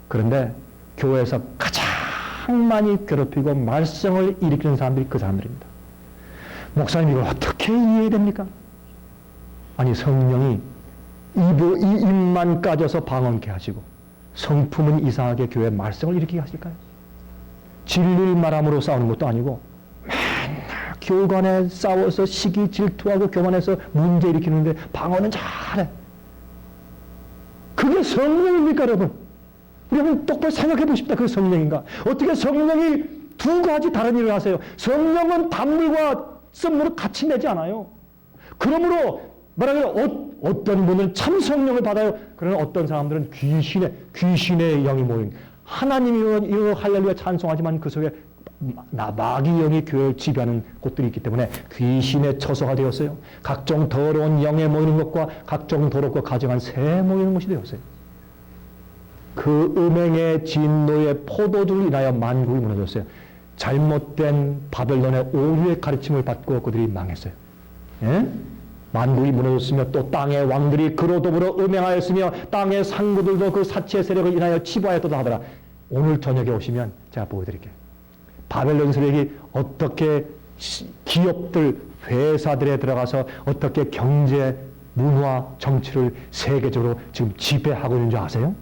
그런데 교회에서 가장 많이 괴롭히고 말썽을 일으키는 사람들이 그 사람들입니다. 목사님 이걸 어떻게 이해해야 됩니까? 아니 성령이 이 입만 까져서 방언케 하시고 성품은 이상하게 교회에 말썽을 일으키게 하실까요? 진리를 말함으로 싸우는 것도 아니고 맨날 교관에 싸워서 시기 질투하고 교만해서 문제 일으키는데 방언은 잘해. 그게 성령입니까 여러분? 여러분 똑바로 생각해 보십시다. 그게 성령인가? 어떻게 성령이 두 가지 다른 일을 하세요? 성령은 단물과 썸물을 같이 내지 않아요. 그러므로 말하면 어떤 분은 참 성령을 받아요. 그러나 어떤 사람들은 귀신의 영이 모인 하나님이여 할렐루야 찬송하지만 그 속에 마귀 영이 교회를 지배하는 곳들이 있기 때문에 귀신의 처소가 되었어요. 각종 더러운 영에 모이는 것과 각종 더럽고 가증한 새에 모이는 것이 되었어요. 그 음행의 진노의 포도주를 인하여 만국이 무너졌어요. 잘못된 바벨론의 오류의 가르침을 받고 그들이 망했어요. 예? 만국이 무너졌으며 또 땅의 왕들이 그로 더불어 음행하였으며 땅의 상구들도 그 사치의 세력을 인하여 치부하였다 하더라. 오늘 저녁에 오시면 제가 보여드릴게요. 바벨론 세력이 어떻게 기업들, 회사들에 들어가서 어떻게 경제 문화 정치를 세계적으로 지금 지배하고 있는 줄 아세요?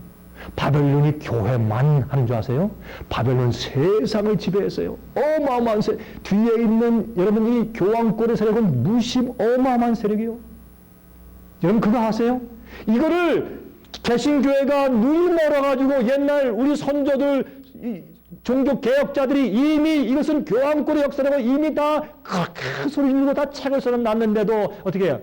바벨론이 교회만 하는 줄 아세요? 바벨론 세상을 지배했어요. 어마어마한 뒤에 있는 여러분 이 교황권의 세력은 무심 어마어마한 세력이요. 여러분 그거 아세요? 이거를 개신교회가 눈이 멀어가지고 옛날 우리 선조들 종교 개혁자들이 이미 이것은 교황권의 역사라고 이미 다 큰 소리 지르고 다 책을 써놨는데도 어떻게 해요?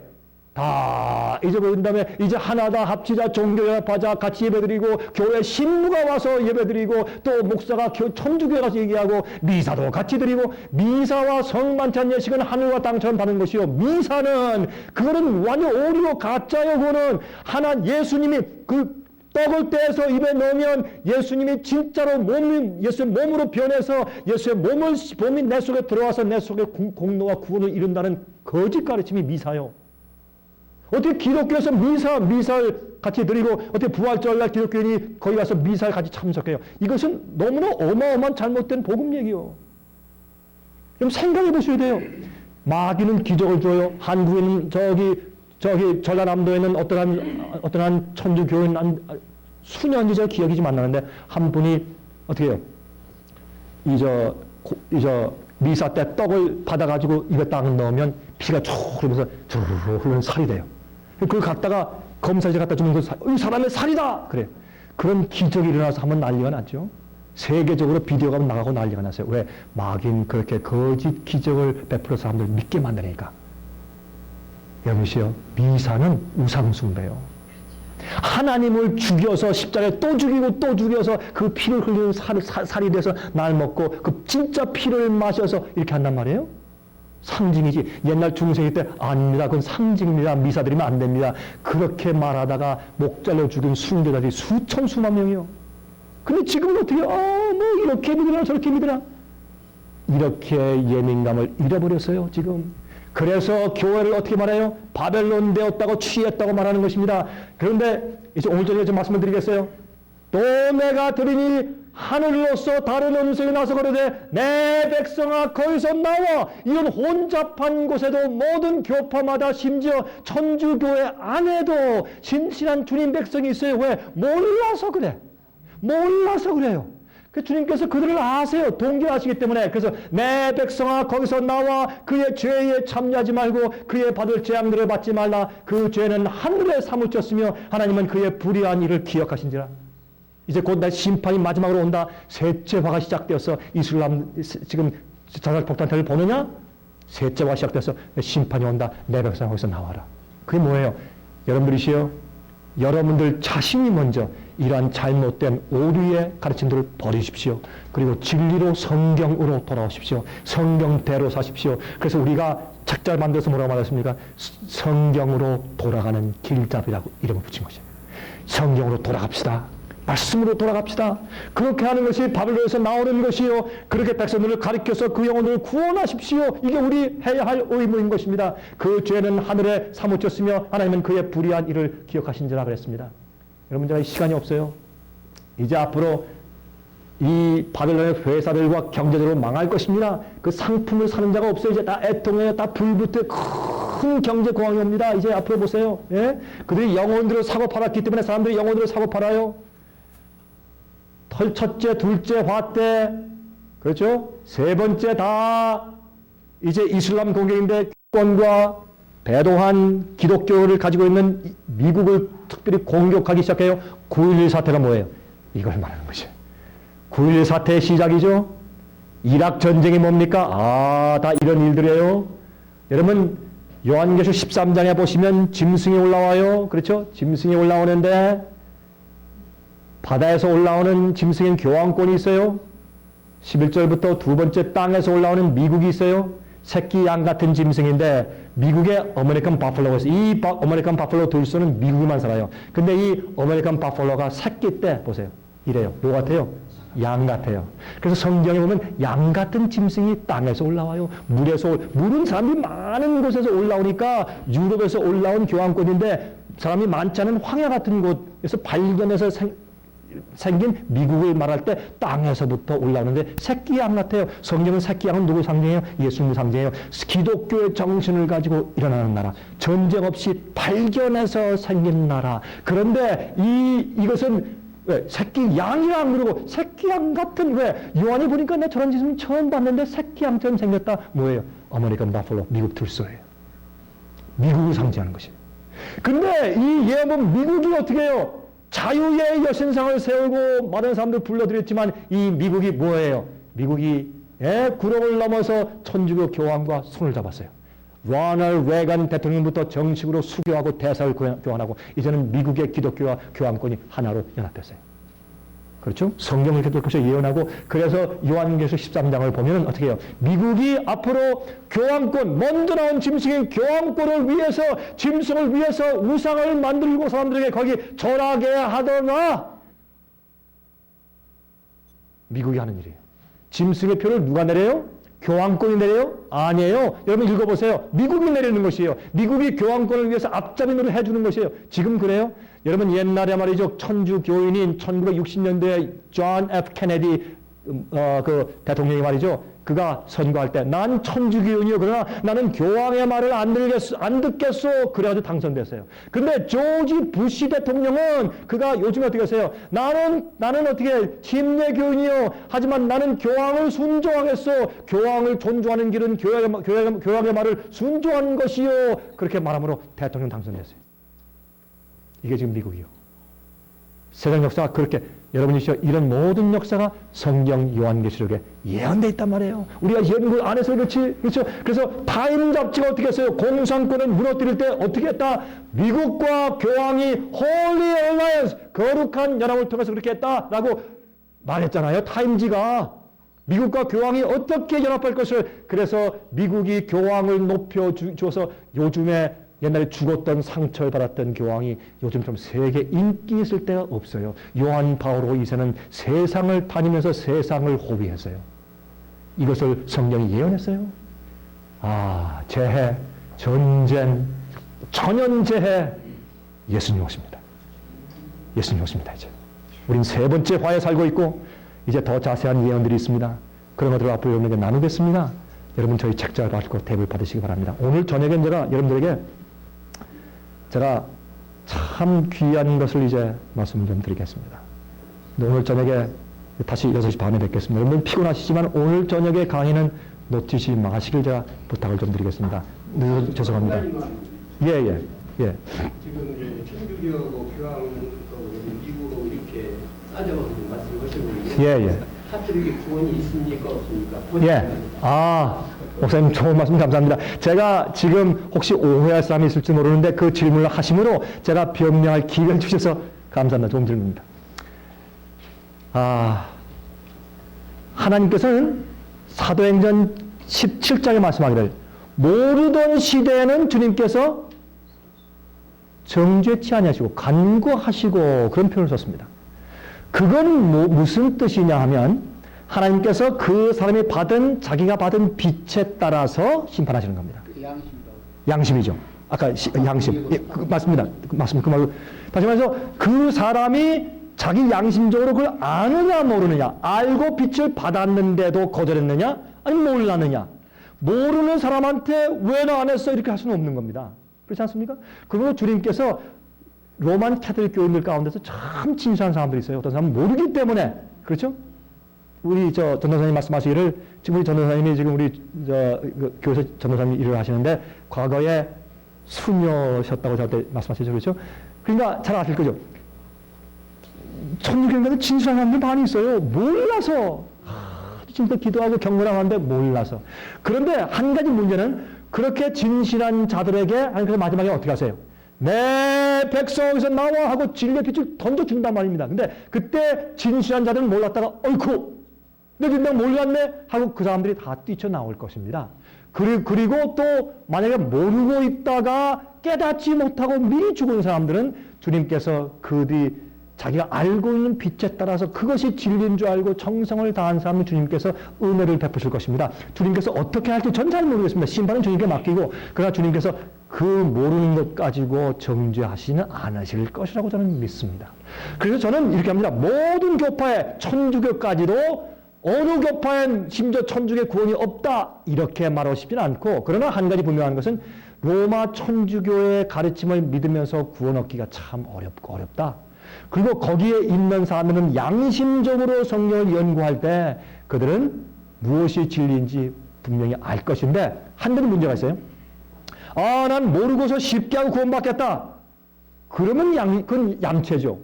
다 잊어버린 다음에 이제 하나다 합치자 종교연합하자 같이 예배드리고 교회 신부가 와서 예배드리고 또 목사가 천주교회 가서 얘기하고 미사도 같이 드리고 미사와 성만찬 예식은 하늘과 땅처럼 다른 것이요 미사는 그거는 완전 오리고 가짜요. 그거는 하나 예수님이 그 떡을 떼서 입에 넣으면 예수님이 진짜로 예수의 몸으로 변해서 예수의 몸이 내 속에 들어와서 내 속에 공로와 구원을 이룬다는 거짓 가르침이 미사요. 어떻게 기독교에서 미사를 같이 드리고 어떻게 부활절날 기독교인이 거기 가서 미사를 같이 참석해요. 이것은 너무나 어마어마한 잘못된 복음 얘기요. 좀 생각해 보셔야 돼요. 마귀는 기적을 줘요. 한국에는 저기 전라남도에는 어떠한 천주교인 수년지 제가 기억이 좀 안 나는데 한 분이 어떻게 해요? 미사 때 떡을 받아가지고 입에 딱 넣으면 피가 쭉 흐르면서 쭉 흐르는 살이 돼요. 그걸 갖다가 검사실 갖다 주면 이 사람의 살이다! 그래. 그런 기적이 일어나서 한번 난리가 났죠. 세계적으로 비디오가 나가고 난리가 났어요. 왜? 마귀는 그렇게 거짓 기적을 베풀어 사람들 믿게 만드니까. 여보시오. 미사는 우상숭배요. 하나님을 죽여서 십자가에 또 죽이고 또 죽여서 그 피를 흘리는 살이 돼서 날 먹고 그 진짜 피를 마셔서 이렇게 한단 말이에요. 상징이지. 옛날 중세기 때 아닙니다. 그건 상징입니다. 미사 드리면 안 됩니다. 그렇게 말하다가 목 잘려 죽인 순교자들이 수천 수만 명이요. 근데 지금은 어떻게 뭐 이렇게 믿으나 저렇게 믿으나 이렇게 예민감을 잃어버렸어요. 지금. 그래서 교회를 어떻게 말해요? 바벨론 되었다고 취했다고 말하는 것입니다. 그런데 이제 오늘 저녁에 좀 말씀을 드리겠어요. 또 내가 들으니 하늘로서 다른 음성이 나서 그러되 내 백성아 거기서 나와. 이런 혼잡한 곳에도 모든 교파마다 심지어 천주교회 안에도 신실한 주님 백성이 있어요. 왜? 몰라서 그래. 몰라서 그래요. 주님께서 그들을 아세요. 동경하시기 때문에. 그래서 내 백성아 거기서 나와 그의 죄에 참여하지 말고 그의 받을 재앙들을 받지 말라. 그 죄는 하늘에 사무쳤으며 하나님은 그의 불의한 일을 기억하신지라. 이제 곧 날 심판이 마지막으로 온다. 셋째화가 시작되어서 이슬람 지금 자살 폭탄테를 보느냐? 셋째화가 시작돼서 심판이 온다. 내 백성아 거기서 나와라. 그게 뭐예요? 여러분들이시여, 여러분들 자신이 먼저 이러한 잘못된 오류의 가르침들을 버리십시오. 그리고 진리로 성경으로 돌아오십시오. 성경대로 사십시오. 그래서 우리가 책자를 만들어서 뭐라고 말했습니까? 성경으로 돌아가는 길잡이라고 이름을 붙인 것이에요. 성경으로 돌아갑시다. 말씀으로 돌아갑시다. 그렇게 하는 것이 바벨론에서 나오는 것이요. 그렇게 백성들을 가리켜서 그 영혼들을 구원하십시오. 이게 우리 해야 할 의무인 것입니다. 그 죄는 하늘에 사무쳤으며 하나님은 그의 불의한 일을 기억하신지라 그랬습니다. 여러분, 제가 시간이 없어요. 이제 앞으로 이 바벨론의 회사들과 경제적으로 망할 것입니다. 그 상품을 사는 자가 없어요. 이제 다 애통해요. 다 불붙어 큰 경제 공황이 옵니다. 이제 앞으로 보세요. 예? 그들이 영혼들을 사고 팔았기 때문에 사람들이 영혼들을 사고 팔아요. 첫째, 둘째 화 때, 그렇죠? 세 번째 다 이제 이슬람 공격인데 기득권과 배도한 기독교를 가지고 있는 미국을 특별히 공격하기 시작해요. 9.11 사태가 뭐예요? 이걸 말하는 것이에요. 9.11 사태의 시작이죠. 이락 전쟁이 뭡니까? 다 이런 일들이에요. 여러분, 요한계시록 13장에 보시면 짐승이 올라와요. 그렇죠? 짐승이 올라오는데 바다에서 올라오는 짐승인 교황권이 있어요. 11절부터 두 번째 땅에서 올라오는 미국이 있어요. 새끼 양 같은 짐승인데 미국의 아메리칸 바플로가 있어요. 이 아메리칸 바플로 둘수는 미국에만 살아요. 근데 이 아메리칸 바플로가 새끼 때 보세요. 이래요. 뭐 같아요? 양 같아요. 그래서 성경에 보면 양 같은 짐승이 땅에서 올라와요. 물은 사람들이 많은 곳에서 올라오니까 유럽에서 올라온 교황권인데 사람이 많지 않은 황야 같은 곳에서 발견해서 생긴 미국을 말할 때 땅에서부터 올라오는데 새끼 양 같아요. 성경은 새끼 양은 누구 상징해요? 예수님 상징해요. 기독교의 정신을 가지고 일어나는 나라. 전쟁 없이 발견해서 생긴 나라. 그런데 이것은 왜? 새끼 양이랑 그러고 새끼 양 같은 왜? 요한이 보니까 내 저런 짓은 처음 봤는데 새끼 양처럼 생겼다. 뭐예요? 아메리칸 바플로, 미국 들소예요. 미국을 상징하는 것이에요. 근데 이 예언은 미국이 어떻게 해요? 자유의 여신상을 세우고 많은 사람들 불러들였지만 이 미국이 뭐예요? 미국이 구름을 넘어서 천주교 교황과 손을 잡았어요. 로널드 레이건 대통령부터 정식으로 수교하고 대사를 교환하고 이제는 미국의 기독교와 교황권이 하나로 연합됐어요. 그렇죠? 성경을 계속해서 예언하고 그래서 요한계시록 13장을 보면 어떻게 해요? 미국이 앞으로 교황권, 먼저 나온 짐승인 교황권을 위해서 짐승을 위해서 우상을 만들고 사람들에게 거기 절하게 하더라. 미국이 하는 일이에요. 짐승의 표를 누가 내려요? 교황권이 내려요? 아니에요. 여러분 읽어보세요. 미국이 내리는 것이에요. 미국이 교황권을 위해서 앞잡이 노릇 해주는 것이에요. 지금 그래요? 여러분 옛날에 말이죠. 천주교인인 1960년대에 존 F. 케네디 그 대통령이 말이죠. 그가 선거할 때 난 천주교인이요. 그러나 나는 교황의 말을 안 듣겠소. 그래가지고 당선됐어요. 근데 조지 부시 대통령은 그가 요즘에 어떻게 하세요? 나는 어떻게 침례교인이요. 하지만 나는 교황을 순종하겠소. 교황을 존중하는 길은 교황의 말을 순종하는 것이요. 그렇게 말함으로 대통령 당선됐어요. 이게 지금 미국이요. 세상 역사가 그렇게 여러분이 이런 모든 역사가 성경 요한계시록에 예언되어 있단 말이에요. 우리가 연구 안 해서 그렇지. 그렇죠? 그래서 타임 잡지가 어떻게 했어요? 공산권을 무너뜨릴 때 어떻게 했다? 미국과 교황이 Holy Alliance, 거룩한 연합을 통해서 그렇게 했다라고 말했잖아요. 타임지가. 미국과 교황이 어떻게 연합할 것을. 그래서 미국이 교황을 높여줘서 요즘에 옛날에 죽었던 상처를 받았던 교황이 요즘처럼 세계 인기 있을 때가 없어요. 요한 바오로 2세는 세상을 다니면서 세상을 호위했어요. 이것을 성경이 예언했어요. 재해, 전쟁, 천연재해, 예수님 오십니다. 예수님 오십니다. 이제 우린 세 번째 화에 살고 있고 이제 더 자세한 예언들이 있습니다. 그런 것들을 앞으로 여러분에게 나누겠습니다. 여러분 저희 책자를 가지고 탭을 받으시기 바랍니다. 오늘 저녁에 제가 여러분들에게 제가 참 귀한 것을 이제 말씀 좀 드리겠습니다. 오늘 저녁에 다시 6시 반에 뵙겠습니다. 여러분 피곤하시지만 오늘 저녁에 강의는 놓치지 마시길 제가 부탁을 좀 드리겠습니다. 죄송합니다. 예. 지금 천주교하고 교황하고 미국으로 이렇게 싸져서 말씀하시고 예. 카톨릭의 구원이 있습니까 없습니까? 예. 목사님 좋은 말씀 감사합니다. 제가 지금 혹시 오해할 사람이 있을지 모르는데 그 질문을 하심으로 제가 변명할 기회를 주셔서 감사합니다. 좋은 질문입니다. 하나님께서는 사도행전 17장에 말씀하기를 모르던 시대에는 주님께서 정죄치 아니하시고 간구하시고 그런 표현을 썼습니다. 그건 무슨 뜻이냐 하면 하나님께서 그 사람이 자기가 받은 빚에 따라서 심판하시는 겁니다. 양심이죠. 아까 양심. 예, 맞습니다. 그 말로. 다시 말해서 그 사람이 자기 양심적으로 그걸 아느냐 모르느냐, 알고 빚을 받았는데도 거절했느냐, 아니면 몰랐느냐. 모르는 사람한테 왜 나 안 했어? 이렇게 할 수는 없는 겁니다. 그렇지 않습니까? 그리고 주님께서 로만 캐톨릭 교인들 가운데서 참 진실한 사람들이 있어요. 어떤 사람은 모르기 때문에. 그렇죠? 우리 전도사님 말씀하시기를 지금 우리 전도사님이 지금 우리 교회에서 전도사님 일을 하시는데 과거에 수녀셨다고 저한테 말씀하시죠. 그렇죠? 그러니까 잘 아실 거죠. 천주교인들은 진실한 사람들 많이 있어요. 몰라서. 진짜 기도하고 경건하는데 몰라서. 그런데 한 가지 문제는 그렇게 진실한 자들에게 하나님께서 마지막에 어떻게 하세요? 내 백성에서 나와 하고 진리의 빛을 던져준단 말입니다. 근데 그때 진실한 자들은 몰랐다가 어이쿠 내가 몰랐네 하고 그 사람들이 다 뛰쳐나올 것입니다. 그리고 또 만약에 모르고 있다가 깨닫지 못하고 미리 죽은 사람들은 주님께서 그들이 자기가 알고 있는 빛에 따라서 그것이 진리인 줄 알고 정성을 다한 사람은 주님께서 은혜를 베푸실 것입니다. 주님께서 어떻게 할지 전 잘 모르겠습니다. 심판은 주님께 맡기고 그러나 주님께서 그 모르는 것 가지고 정죄하시는 않으실 것이라고 저는 믿습니다. 그래서 저는 이렇게 합니다. 모든 교파에 천주교까지도 어느 교파엔 심지어 천주교 구원이 없다 이렇게 말하고 싶지는 않고, 그러나 한 가지 분명한 것은 로마 천주교의 가르침을 믿으면서 구원 얻기가 참 어렵다. 그리고 거기에 있는 사람들은 양심적으로 성경을 연구할 때 그들은 무엇이 진리인지 분명히 알 것인데, 한 가지 문제가 있어요. 난 모르고서 쉽게 하고 구원받겠다. 그러면 그건 얌체죠.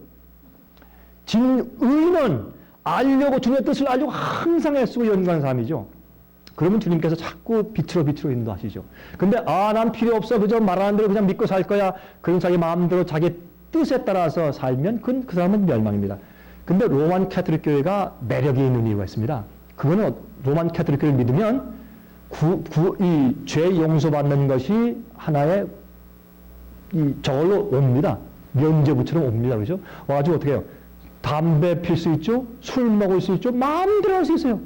의는 알려고, 주님의 뜻을 알려고 항상 애쓰고 연구하는 사람이죠. 그러면 주님께서 자꾸 빛으로 인도하시죠. 근데 난 필요 없어, 그저 말하는 대로 그냥 믿고 살 거야, 그런 자기 마음대로 자기 뜻에 따라서 살면 그 사람은 멸망입니다. 근데 로만 캐톨릭 교회가 매력이 있는 이유가 있습니다. 그거는 로만 캐톨릭 교회를 믿으면 이 죄 용서받는 것이 하나의 저걸로 옵니다. 면죄부처럼 옵니다. 그죠? 와가지고 어떻게 해요? 담배 필 수 있죠? 술 먹을 수 있죠? 마음대로 할 수 있어요.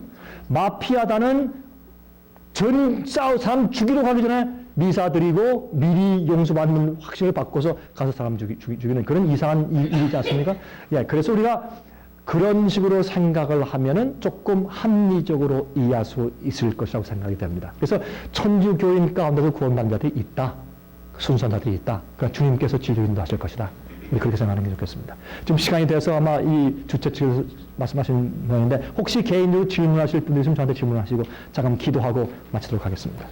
마피아다는 사람 죽이러 가기 전에 미사 드리고 미리 용서받는 확신을 받고서 가서 사람 죽이는 그런 이상한 일이지 않습니까? 예, 그래서 우리가 그런 식으로 생각을 하면은 조금 합리적으로 이해할 수 있을 것이라고 생각이 됩니다. 그래서 천주교인 가운데도 구원받는 자들이 있다. 순수한 자들이 있다. 그러니까 주님께서 진리 인도하실 것이다. 그렇게 생각하는 게 좋겠습니다. 지금 시간이 돼서 아마 이 주최 측에서 말씀하신 모양인데, 혹시 개인적으로 질문하실 분들 있으면 저한테 질문하시고 잠깐 기도하고 마치도록 하겠습니다.